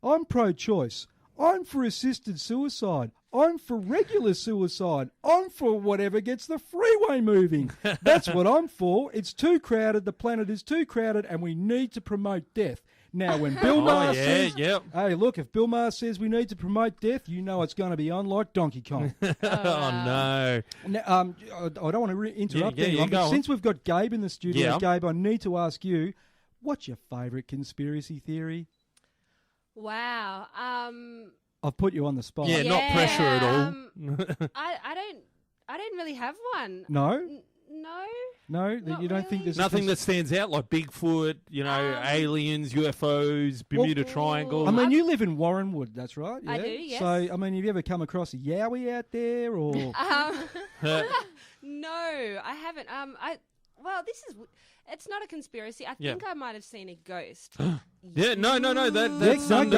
I'm pro-choice. I'm for assisted suicide. I'm for regular suicide. I'm for whatever gets the freeway moving. That's what I'm for. It's too crowded. The planet is too crowded, and we need to promote death. Now, when Bill Maher says, hey, look, if Bill Maher says we need to promote death, you know it's going to be on like Donkey Kong. Oh, no. Now, I don't want to interrupt anyone, but since we've got Gabe in the studio, Gabe, I need to ask you, what's your favourite conspiracy theory? Wow. I've put you on the spot. Yeah, not pressure at all. I don't really have one. No? No, you don't think there's nothing that stands out like Bigfoot, aliens, UFOs, Bermuda Triangle. I mean, you live in Warrenwood, that's right? Yeah? I do, yes. So, I mean, have you ever come across a yowie out there, or? No, I haven't. It's not a conspiracy. I think I might have seen a ghost. No. That's under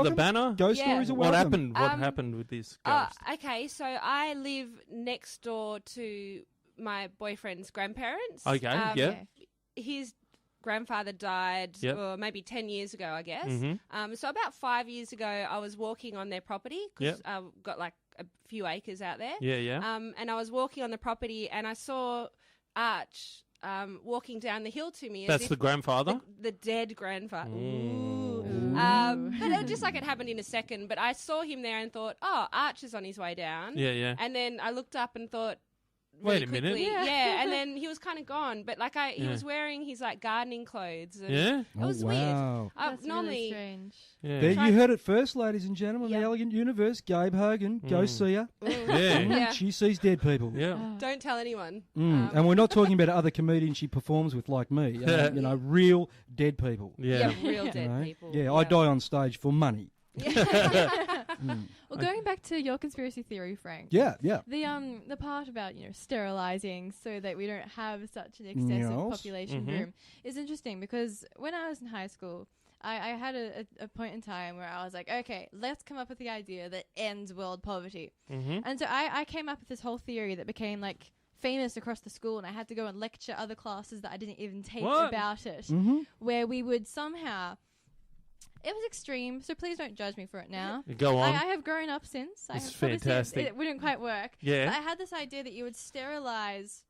the banner. Ghost stories are welcome. What happened with this ghost? Okay, so I live next door to my boyfriend's grandparents. Okay, His grandfather died maybe 10 years ago, I guess. So about 5 years ago, I was walking on their property because I've got like a few acres out there. And I was walking on the property and I saw Arch walking down the hill to me. That's the grandfather? The dead grandfather. Ooh. people. But it was just like it happened in a second. But I saw him there and thought, oh, Arch is on his way down. Yeah, yeah. And then I looked up and thought, wait a minute. Yeah, and then he was kind of gone. But like he was wearing his like gardening clothes. And Yeah? It was wow. weird. That's Normally, really strange. Yeah. There you heard it first, ladies and gentlemen. Yep. The Elegant Universe, Gabe Hogan. Go see her. Yeah. Yeah. She sees dead people. Yeah. don't tell anyone. And we're not talking about other comedians she performs with like me. Real dead people. Yeah. Real dead You know? people. Yeah, I die on stage for money. Well, going back to your conspiracy theory, Frank. Yeah, yeah. The part about sterilizing so that we don't have such an excessive population boom is interesting because when I was in high school, I had a point in time where I was like, okay, let's come up with the idea that ends world poverty. And so I came up with this whole theory that became like famous across the school, and I had to go and lecture other classes that I didn't even take about it, where we would somehow... It was extreme, so please don't judge me for it now. Go on. I have grown up since. It's fantastic. It wouldn't quite work. Yeah. But I had this idea that you would sterilize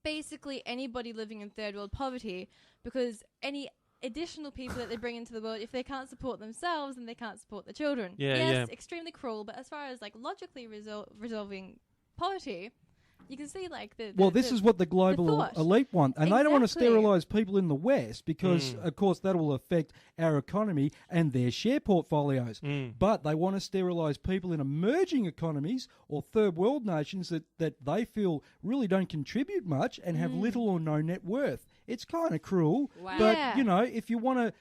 basically anybody living in third world poverty because any additional people that they bring into the world, if they can't support themselves, then they can't support the children. Yes, extremely cruel, but as far as like logically resolving poverty... You can see, like, this is what the global elite want. And they don't want to sterilise people in the West because, of course, that will affect our economy and their share portfolios. But they want to sterilise people in emerging economies or third world nations that they feel really don't contribute much and have little or no net worth. It's kind of cruel. Wow. But, if you want to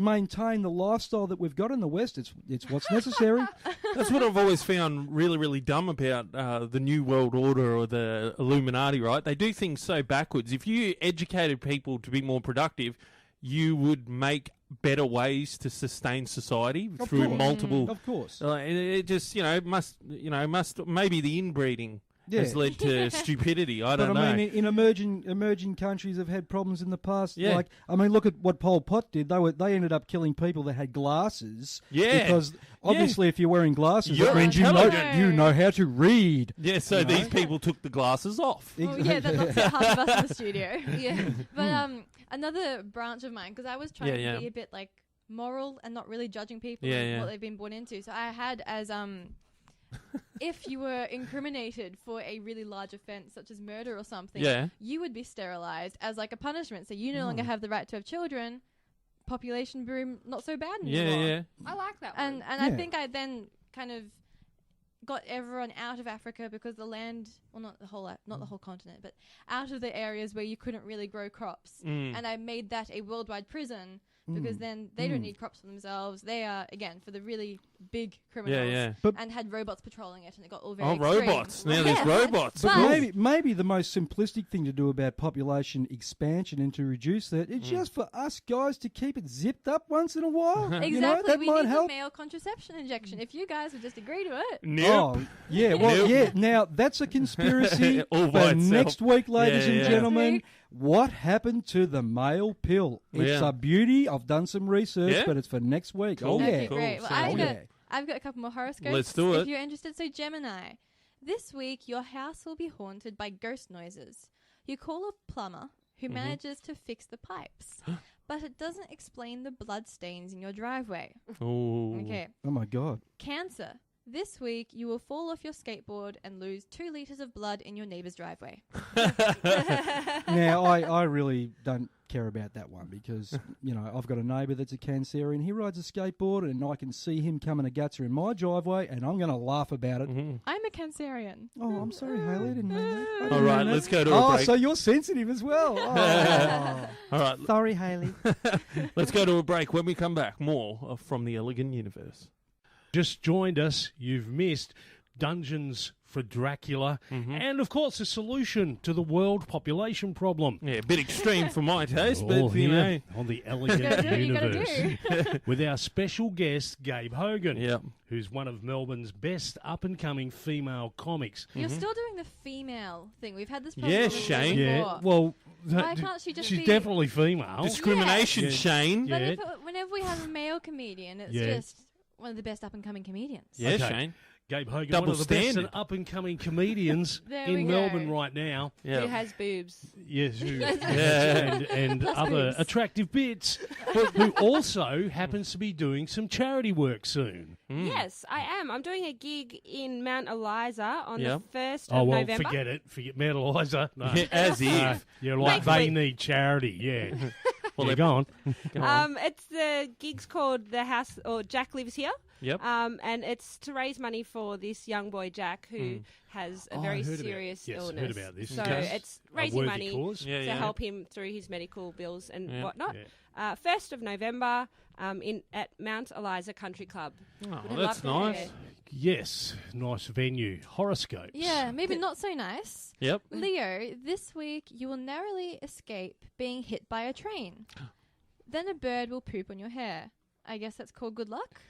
maintain the lifestyle that we've got in the West, it's what's necessary. That's what I've always found really, really dumb about the New World Order or the Illuminati, right? They do things so backwards. If you educated people to be more productive, you would make better ways to sustain society through multiple... Of course. It just, must maybe the inbreeding has led to stupidity. I don't know. But I mean, in emerging countries have had problems in the past. Yeah. Like, I mean, look at what Pol Pot did. They ended up killing people that had glasses. Yeah. Because obviously, if you're wearing glasses, that means you know how to read. Yeah. So these people took the glasses off. Well, yeah, that looks like half of us in the studio. Yeah. But another branch of mine, because I was trying to be a bit like moral and not really judging people and what they've been born into. So I had as if you were incriminated for a really large offence, such as murder or something, you would be sterilised as like a punishment. So you no longer have the right to have children. Population boom, not so bad anymore. Yeah. I like that one. And I think I then kind of got everyone out of Africa because the land, well, not the whole continent, but out of the areas where you couldn't really grow crops. And I made that a worldwide prison. Because then they don't need crops for themselves. They are, again, for the really big criminals. And had robots patrolling it, and it got all very extreme. Robots. Now there's robots. But maybe the most simplistic thing to do about population expansion and to reduce that is just for us guys to keep it zipped up once in a while. Exactly. That we might need help. the male contraception injection. If you guys would just agree to it. Nope. Oh, yeah. Well, Now, that's a conspiracy for next week, ladies and gentlemen. What happened to the male pill? It's a beauty. I've done some research, but it's for next week. Cool. Okay, great. Well, I've got a couple more horoscopes. Let's do it. If you're interested. So, Gemini, this week your house will be haunted by ghost noises. You call a plumber who manages to fix the pipes, but it doesn't explain the blood stains in your driveway. Oh. Okay. Oh, my God. Cancer. This week, you will fall off your skateboard and lose 2 litres of blood in your neighbour's driveway. Now, I really don't care about that one because, I've got a neighbour that's a Cancerian. He rides a skateboard and I can see him coming a gutser in my driveway and I'm going to laugh about it. I'm a Cancerian. Oh, I'm sorry, Haley. I didn't mean that. All right, let's go to a break. Oh, so you're sensitive as well. Oh. All right. Sorry, Haley. Let's go to a break. When we come back, more from the Elegant Universe. Just joined us, you've missed Dungeons for Dracula, and of course a solution to the world population problem. Yeah, a bit extreme for my taste, but on the Elegant Universe with our special guest Gabe Hogan, who's one of Melbourne's best up-and-coming female comics. You're still doing the female thing. We've had this problem. Yes, Shane. Yeah, well, why can't she just she's definitely female. Discrimination, Shane. But whenever we have a male comedian, it's just one of the best up-and-coming comedians. Yeah, Shane. Gabe Hogan, Double one of the best standard. and up-and-coming comedians There we in go. Melbourne right now. Who has boobs. Yes, Yeah. and other boobs. attractive bits, but who also happens to be doing some charity work soon. Yes, I am. I'm doing a gig in Mount Eliza on Yep. the 1st Oh, of well, November. forget it. Forget Mount Eliza. No. As if. You're like, Thankfully- they need charity, yeah. Well, Yeah, they- go on. Go on. It's the gig's called The House, or Jack Lives Here. Yep. And it's to raise money for this young boy, Jack, who has a Oh, I very heard about- serious yes, I heard illness. about this. So Okay. it's A raising worthy money cause. Yeah, to yeah. help him through his medical bills and Yeah. whatnot. Yeah. 1st of November at Mount Eliza Country Club. Oh, Would that's love to nice. hear. Yes, nice venue. Horoscopes. Yeah, maybe not so nice. Yep. Leo, this week you will narrowly escape being hit by a train. Then a bird will poop on your hair. I guess that's called good luck.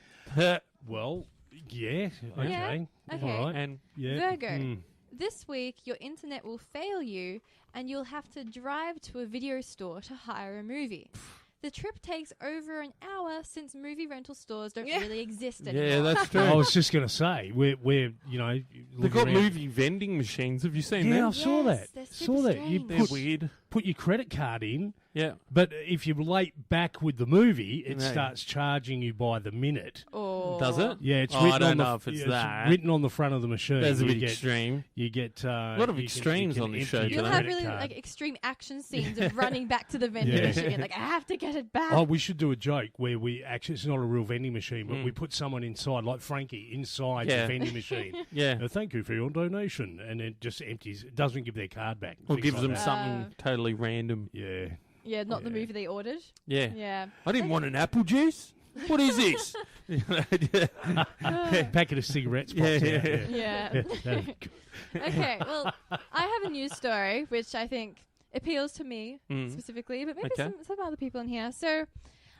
Well, yeah, okay. Okay. All right. And Yeah. Virgo, this week your internet will fail you and you'll have to drive to a video store to hire a movie. The trip takes over an hour since movie rental stores don't really exist anymore. yeah, that's true. I was just going to say, we're They've looking got around- movie vending machines. Have you seen Yeah, I them? saw Yes, that. they're Saw super that. You strange. They're put, weird. put your credit card in, Yeah. but if you're late back with the movie, it No. starts charging you by the minute. Or Does it? Yeah, it's Oh, written I don't on the, know if it's yeah, that. written on the front of the machine. That's a You bit get- extreme. You get A lot of extremes on this show You'll today. have really like extreme action scenes of running back to the vending Yeah. machine. Like, I have to get it back. Oh, we should do a joke where we actually, it's not a real vending machine, but Mm. we put someone inside, like Frankie, inside Yeah. the vending machine. Yeah. Thank you for your donation. And it just empties, it doesn't give their card back. Or things gives like them that. something totally random. Yeah. Yeah, not the Yeah. movie they ordered. Yeah. Yeah. I didn't want an apple juice. What is this? Packet of cigarettes pops Yeah, out. yeah. Yeah. Yeah. Okay, well, I have a news story which I think appeals to me Mm. specifically, but maybe Okay. some other people in here. So,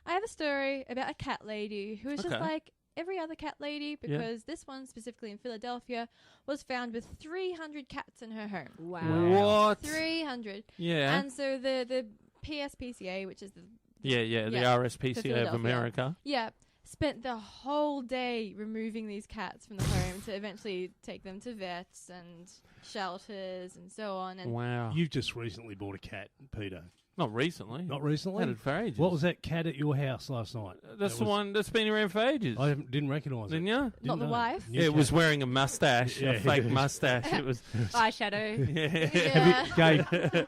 I have a story about a cat lady who is just Okay. like every other cat lady because this one, specifically in Philadelphia, was found with 300 cats in her home. Wow. What? 300. Yeah. And so the PSPCA, which is the Yeah, the Yeah, RSPCA of Philadelphia. America. Yeah, spent the whole day removing these cats from the home to eventually take them to vets and shelters and so on. And Wow. You've just recently bought a cat, Peter. Not recently. Not recently? Had it for ages. What was that cat at your house last night? That's That the was- one that's been around for ages. I didn't recognise Didn't it. you? not Didn't the know. wife. New It was cat. wearing a mustache, Yeah, a fake yeah. mustache. It was. Eyeshadow. Yeah.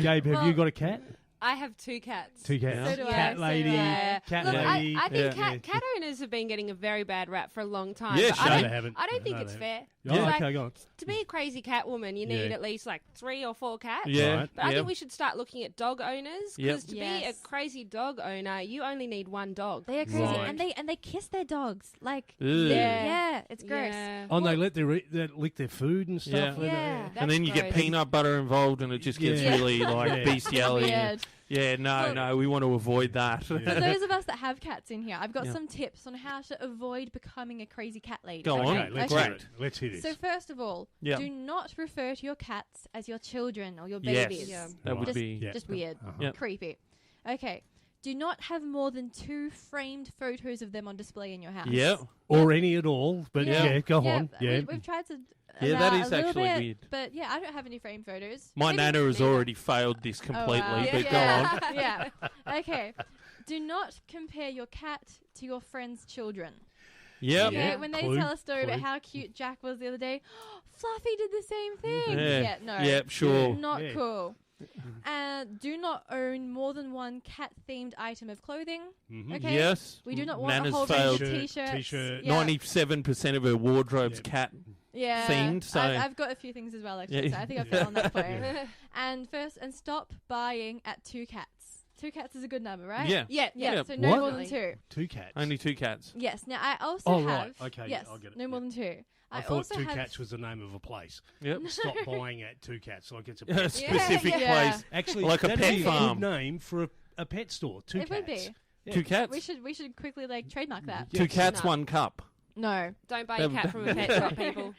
Gabe, have Well- you got a cat? I have 2 cats. 2 cats. So do I, Cat so lady, do I. cat Look, lady. I think Yeah. cat owners have been getting a very bad rap for a long time. Yeah, but sure. I No, don't, they haven't. I don't think No, it's they fair. Oh, Like, okay, go on. to be a crazy cat woman, you need Yeah. at least like 3 or 4 cats. Yeah. Right. But I Yep. think we should start looking at dog owners Yep. because to be Yes. a crazy dog owner, you only need 1 dog. They are crazy, Right. and they kiss their dogs like Ugh. yeah, it's gross. Yeah. Oh, and they let they lick their food and Yeah. stuff. Yeah. And then you get gross. peanut butter involved, and it just gets Yeah. really like Yeah. bestiality. Weird. Yeah, no, we want to avoid that. For those of us that have cats in here, I've got Yeah. some tips on how to avoid becoming a crazy cat lady. Go on. Okay, let's Okay. hear it. Let's hear this. So first of all, Yeah. do not refer to your cats as your children or your Yes. babies. Yeah. That would Just- be. Yeah. Just weird. Uh-huh. Yep. Creepy. Okay. Do not have more than 2 framed photos of them on display in your house. Yeah. Or any at all, but Yeah. yeah, go on. Yeah. We've tried to. Yeah, allow that a is little actually bit, weird. But yeah, I don't have any framed photos. My Maybe- nana has neither. already failed this Oh, completely, wow. but yeah. go on. Yeah. Okay. Do not compare your cat to your friend's children. Yep. Yeah. Okay, when they clue, tell a story about clue. how cute Jack was the other day, Fluffy did the same thing. Yeah. no. Yep, sure. Not Yeah. cool. Do not own more than 1 cat-themed item of clothing. Mhm. Okay. Yes. We do not want Nana's a whole failed. range of t-shirts. T-shirt. Yeah. 97% of her wardrobe's Yep. cat. Yeah. themed, so- I've got a few things as well, actually. Yeah. So I think I fell on that point. And stop buying at 2 cats. 2 cats is a good number, right? Yeah. Yeah, Yeah. Yeah. So no What? more than 2. 2 cats. Only 2 cats. Yes. Now I also Oh, have. right. Okay, Yes. I'll get it. No more Yeah. than 2. I thought also 2 have. Cats was the name of a place. Yep. Stop buying at 2 Cats, like it's a A pet. specific Yeah. place. Actually, Like a that'd pet be farm. a good name for a pet store. 2 It Cats. would be. Yeah. 2 cats. We should quickly trademark that. 2 cats, No. 1 cup. No. Don't buy a cat from a pet shop, people.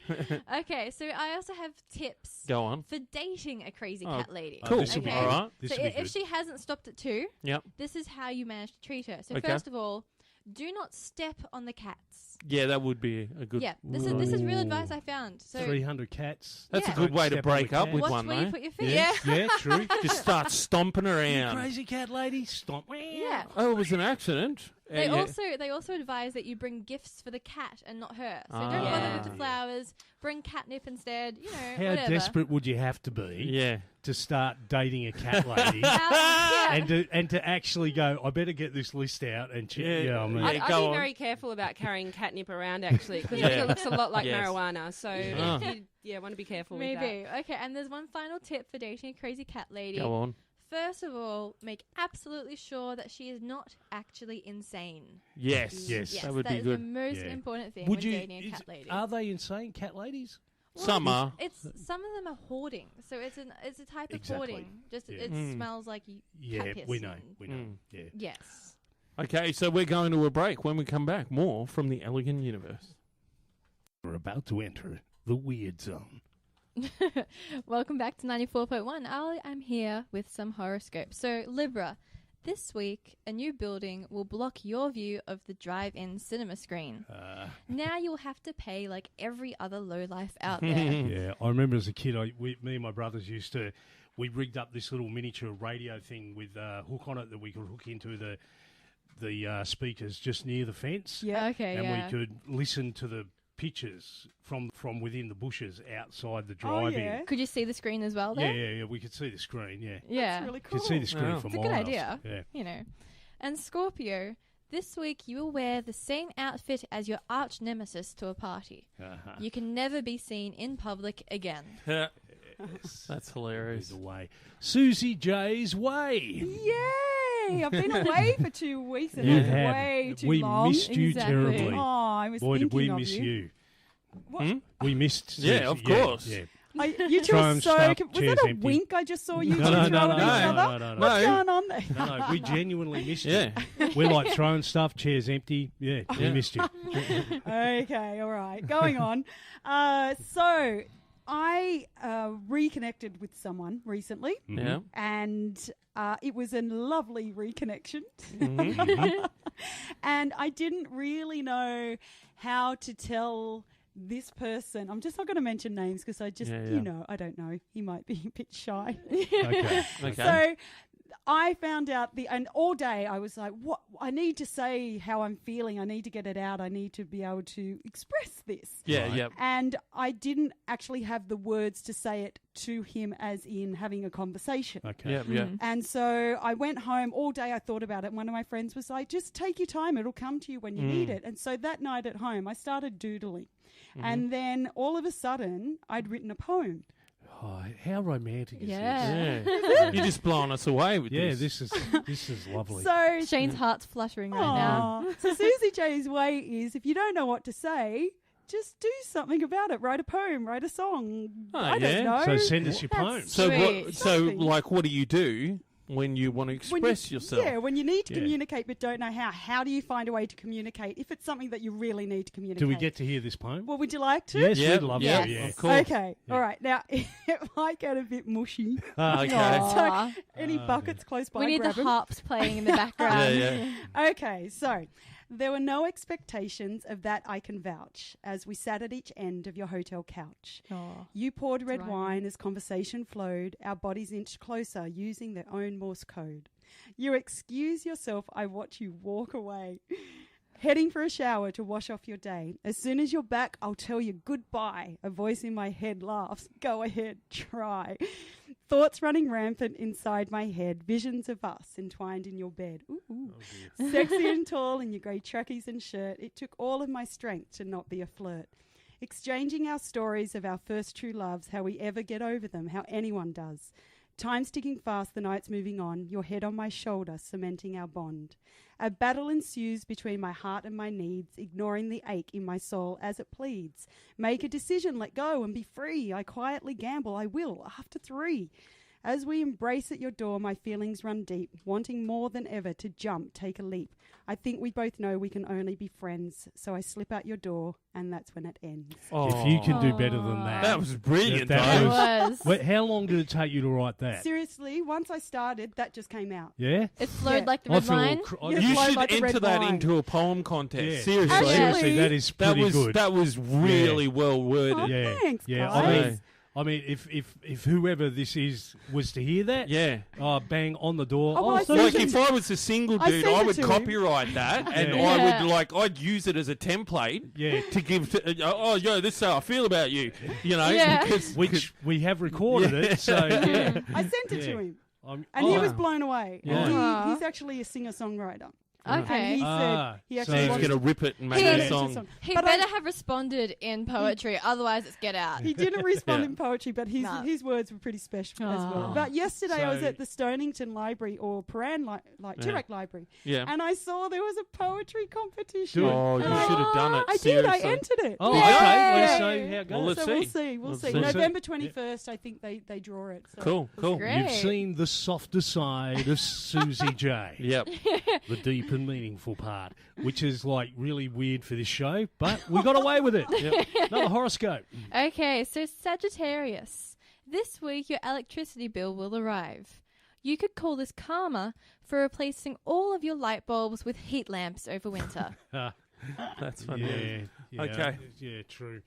Okay, so I also have tips Go on. for dating a crazy Oh, cat lady. Cool. This will be Okay. good. All right. This So will be if good. she hasn't stopped at 2, Yep. this is how you manage to treat her. So Okay. first of all, Do not step on the cats. Yeah, that would be a good... Yeah, this is real advice I found. So 300 cats. That's Yeah. a good way to Step on break the up cat. with watch one, where you though. put your feet. Yeah, true. Just start stomping You around. crazy cat lady, stomp. Yeah. Oh, it was an accident. They Yeah. also advise that you bring gifts for the cat and not her. So Ah. don't bother Yeah. with the flowers. Bring catnip instead. You know, How whatever. desperate would you have to be Yeah. to start dating a cat lady Yeah. and to actually go, I better get this list out and check. Yeah, I mean, Yeah. I'd go be on. very careful about carrying catnip around, actually, because Yeah. it looks a lot like Yes. marijuana. So, Yeah. if you want to be careful with that. Maybe. Okay, and there's one final tip for dating a crazy cat lady. Go on. First of all, make absolutely sure that she is not actually insane. Yes. Yes. That would be is the good. most Yeah. important thing would when you? dating a cat lady. Are they insane cat ladies? Some are. It's some of them are hoarding, so it's a type of Exactly. hoarding. Just Yeah. it smells like Yeah, cat piss we know. and- We know. Yeah. Yes. Okay, so we're going to a break. When we come back, more from the Elegant Universe. We're about to enter the weird zone. Welcome back to 94.1. I'm here with some horoscopes. So, Libra, this week, a new building will block your view of the drive-in cinema screen. Now you'll have to pay like every other lowlife out there. Yeah, I remember as a kid, me and my brothers we rigged up this little miniature radio thing with a hook on it that we could hook into the speakers just near the fence. Yeah. Okay, And yeah. we could listen to the pictures from within the bushes outside the Oh, drive-in. yeah. Could you see the screen as well Yeah, there? yeah, we could see the screen, yeah. Yeah. That's really You cool. could see the screen Wow. for It's a miles. good idea. Yeah. You know. And Scorpio, this week you will wear the same outfit as your arch nemesis to a party. Uh-huh. You can never be seen in public again. That's hilarious. Either way. Susie J's Way. Yay! I've been away for 2 weeks and You that's have. way too We long. missed you Exactly. terribly. Oh, I was Boy, did thinking we of miss you. What? We missed Yeah, Susie. of course. Yeah. You two are Throwing so... stuff, Was chairs that a empty. wink I just saw you two No, throwing no, at no, each no, other? no, no, What's no. going on there? No, we genuinely missed you. Yeah. We're like throwing stuff, chairs empty. Yeah, we Yeah. missed you. Okay, all right. Going on. So I reconnected with someone recently, Yeah. and it was a lovely reconnection. Mm-hmm. And I didn't really know how to tell this person. I'm just not going to mention names because I just, Yeah. I don't know. He might be a bit shy. Okay. Okay. So I found out and all day I was like, what? I need to say how I'm feeling. I need to get it out. I need to be able to express this. yeah, Right. yeah. And I didn't actually have the words to say it to him as in having a conversation. Okay. Yeah, yeah. And so I went home all day. I thought about it. And one of my friends was like, just take your time. It'll come to you when you need it. And so that night at home, I started doodling. And then all of a sudden, I'd written a poem. Oh, how romantic is Yeah. Yeah. You're just blowing us away with this? Yeah, this. this is lovely. So, Shane's heart's fluttering right now. Aw. So Susie J's way is if you don't know what to say, just do something about it. Write a poem, write a song. Oh, I yeah. don't know. So send us your That's poems. So, Sweet. Something. like, what do you do when you want to When express yourself? Yeah, when you need to Yeah. communicate but don't know how do you find a way to communicate if it's something that you really need to communicate? Do we get to hear this poem? Well, would you like to? Yes, Yeah, we'd love yes. to. Yeah. Of course. Okay, Yeah. all right. Now, it might get a bit mushy. Okay. Aw. Any buckets close by, We need the grab 'em. harps playing in the background. Yeah, Okay, so there were no expectations of that I can vouch as we sat at each end of your hotel couch. Aw. You poured red right. wine as conversation flowed, our bodies inched closer using their own Morse code. You excuse yourself, I watch you walk away. Heading for a shower to wash off your day. As soon as you're back, I'll tell you goodbye. A voice in my head laughs. Go ahead, try. Thoughts running rampant inside my head. Visions of us entwined in your bed. Ooh. Sexy and tall in your grey trackies and shirt. It took all of my strength to not be a flirt. Exchanging our stories of our first true loves, how we ever get over them, how anyone does. Time's ticking fast, the night's moving on, your head on my shoulder, cementing our bond. A battle ensues between my heart and my needs, ignoring the ache in my soul as it pleads. Make a decision, let go and be free. I quietly gamble, I will, after 3. As we embrace at your door, my feelings run deep, wanting more than ever to jump, take a leap. I think we both know we can only be friends, so I slip out your door, and that's when it ends. Oh. If you can do better than that. That was brilliant, that was. Wait, how long did it take you to write that? Seriously, once I started, that just came out. Yeah? It flowed like the red wine. You should enter that into a poem contest. Yeah. Seriously. Seriously, that is pretty good. That was really well worded. Oh, thanks, yeah. guys. I mean, if whoever this is was to hear that, bang on the door. If I was a single dude, I would copyright that, and I would I'd use it as a template, to give. This is how I feel about you, which we have recorded it. So I sent it to him, and he was blown away. Yeah. He's actually a singer-songwriter. Okay. And he said he actually he's going to rip it and make a song. He better have responded in poetry, otherwise it's get out. He didn't respond in poetry, but his words were pretty special as well. But yesterday I was at the Stonington Library, or Paran Toorak Library, and I saw there was a poetry competition. Oh, you should have done it. I did. I entered it. Oh, okay. Let's see how it goes. Well, let's see. We'll see. November 21st, I think they draw it. So. Cool. Great. You've seen the softer side of Susie J. Yep. The deep and meaningful part, which is really weird for this show, but we got away with it. Another horoscope. Okay, so Sagittarius. This week your electricity bill will arrive. You could call this karma for replacing all of your light bulbs with heat lamps over winter. That's funny. Yeah. Okay. Yeah, true.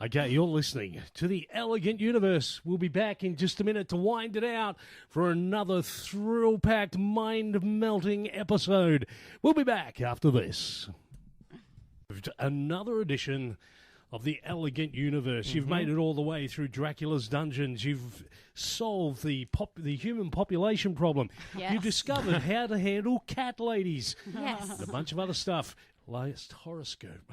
Okay, you're listening to The Elegant Universe. We'll be back in just a minute to wind it out for another thrill-packed, mind-melting episode. We'll be back after this. Another edition of The Elegant Universe. You've made it all the way through Dracula's dungeons. You've solved the human population problem. Yes. You've discovered how to handle cat ladies. Yes. And a bunch of other stuff. Last horoscope.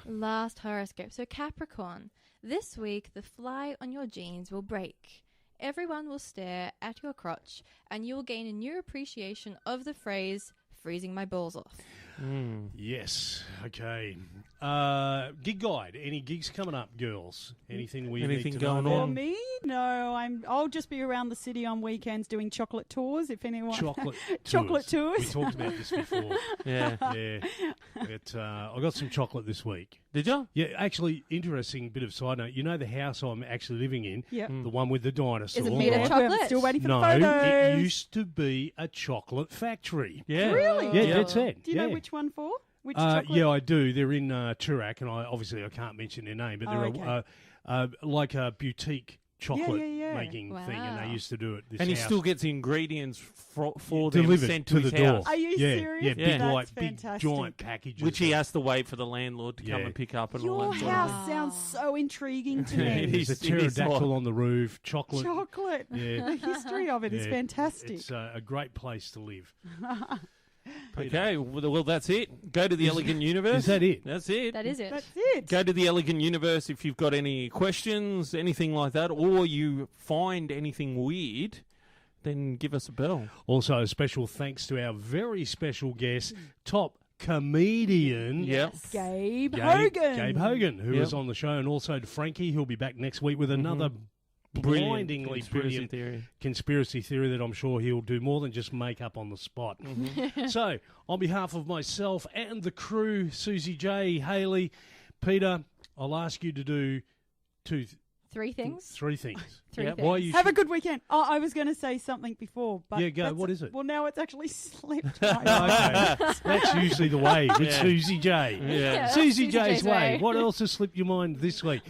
So Capricorn. This week, the fly on your jeans will break. Everyone will stare at your crotch, and you will gain a new appreciation of the phrase, freezing my balls off. Yes. Okay. Gig guide. Any gigs coming up, girls? Anything need to going know on? For me, no. I'll just be around the city on weekends doing chocolate tours. If anyone chocolate tours. We talked about this before. Yeah. I got some chocolate this week. Did you? Yeah, actually, interesting bit of side note. You know the house I'm actually living in? Yeah. The one with the dinosaur. Is it made of chocolate? Still waiting for no, the photos. it used to be a chocolate factory. Yeah. Really? Yeah, that's it. Do you know which one for? Which chocolate? Yeah, I do. They're in Toorak, and I can't mention their name, but they're like a boutique chocolate making thing, and they used to do it. He still gets the ingredients for them delivered sent to his the door. house. Are you serious? Yeah, big That's big fantastic. giant packages. Which he has to wait for the landlord to come and pick up and all Your that sort of house sounds so intriguing to me. There's a pterodactyl on the roof, chocolate. Yeah. The history of it is fantastic. It's a great place to live. Okay, well, that's it. Go to the Elegant Universe. Is that it? That's it. That is it. That's it. Go to the Elegant Universe if you've got any questions, anything like that, or you find anything weird, then give us a bell. Also, a special thanks to our very special guest, top comedian, Gabe Hogan. Gabe Hogan, who is on the show, and also to Frankie, who'll be back next week with another blindingly brilliant conspiracy theory that I'm sure he'll do more than just make up on the spot. So, on behalf of myself and the crew, Susie J, Haley, Peter, I'll ask you to do Three things. Three things. Three things. Why you Have a good weekend. Oh, I was going to say something before, but go. What is it? Well, now it's actually slipped. Okay. That's usually the way with Susie J. Yeah, Susie J's way. What else has slipped your mind this week?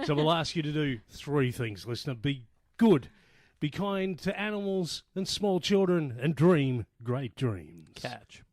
So we'll ask you to do three things, listener. Be good, be kind to animals and small children, and dream great dreams. Catch.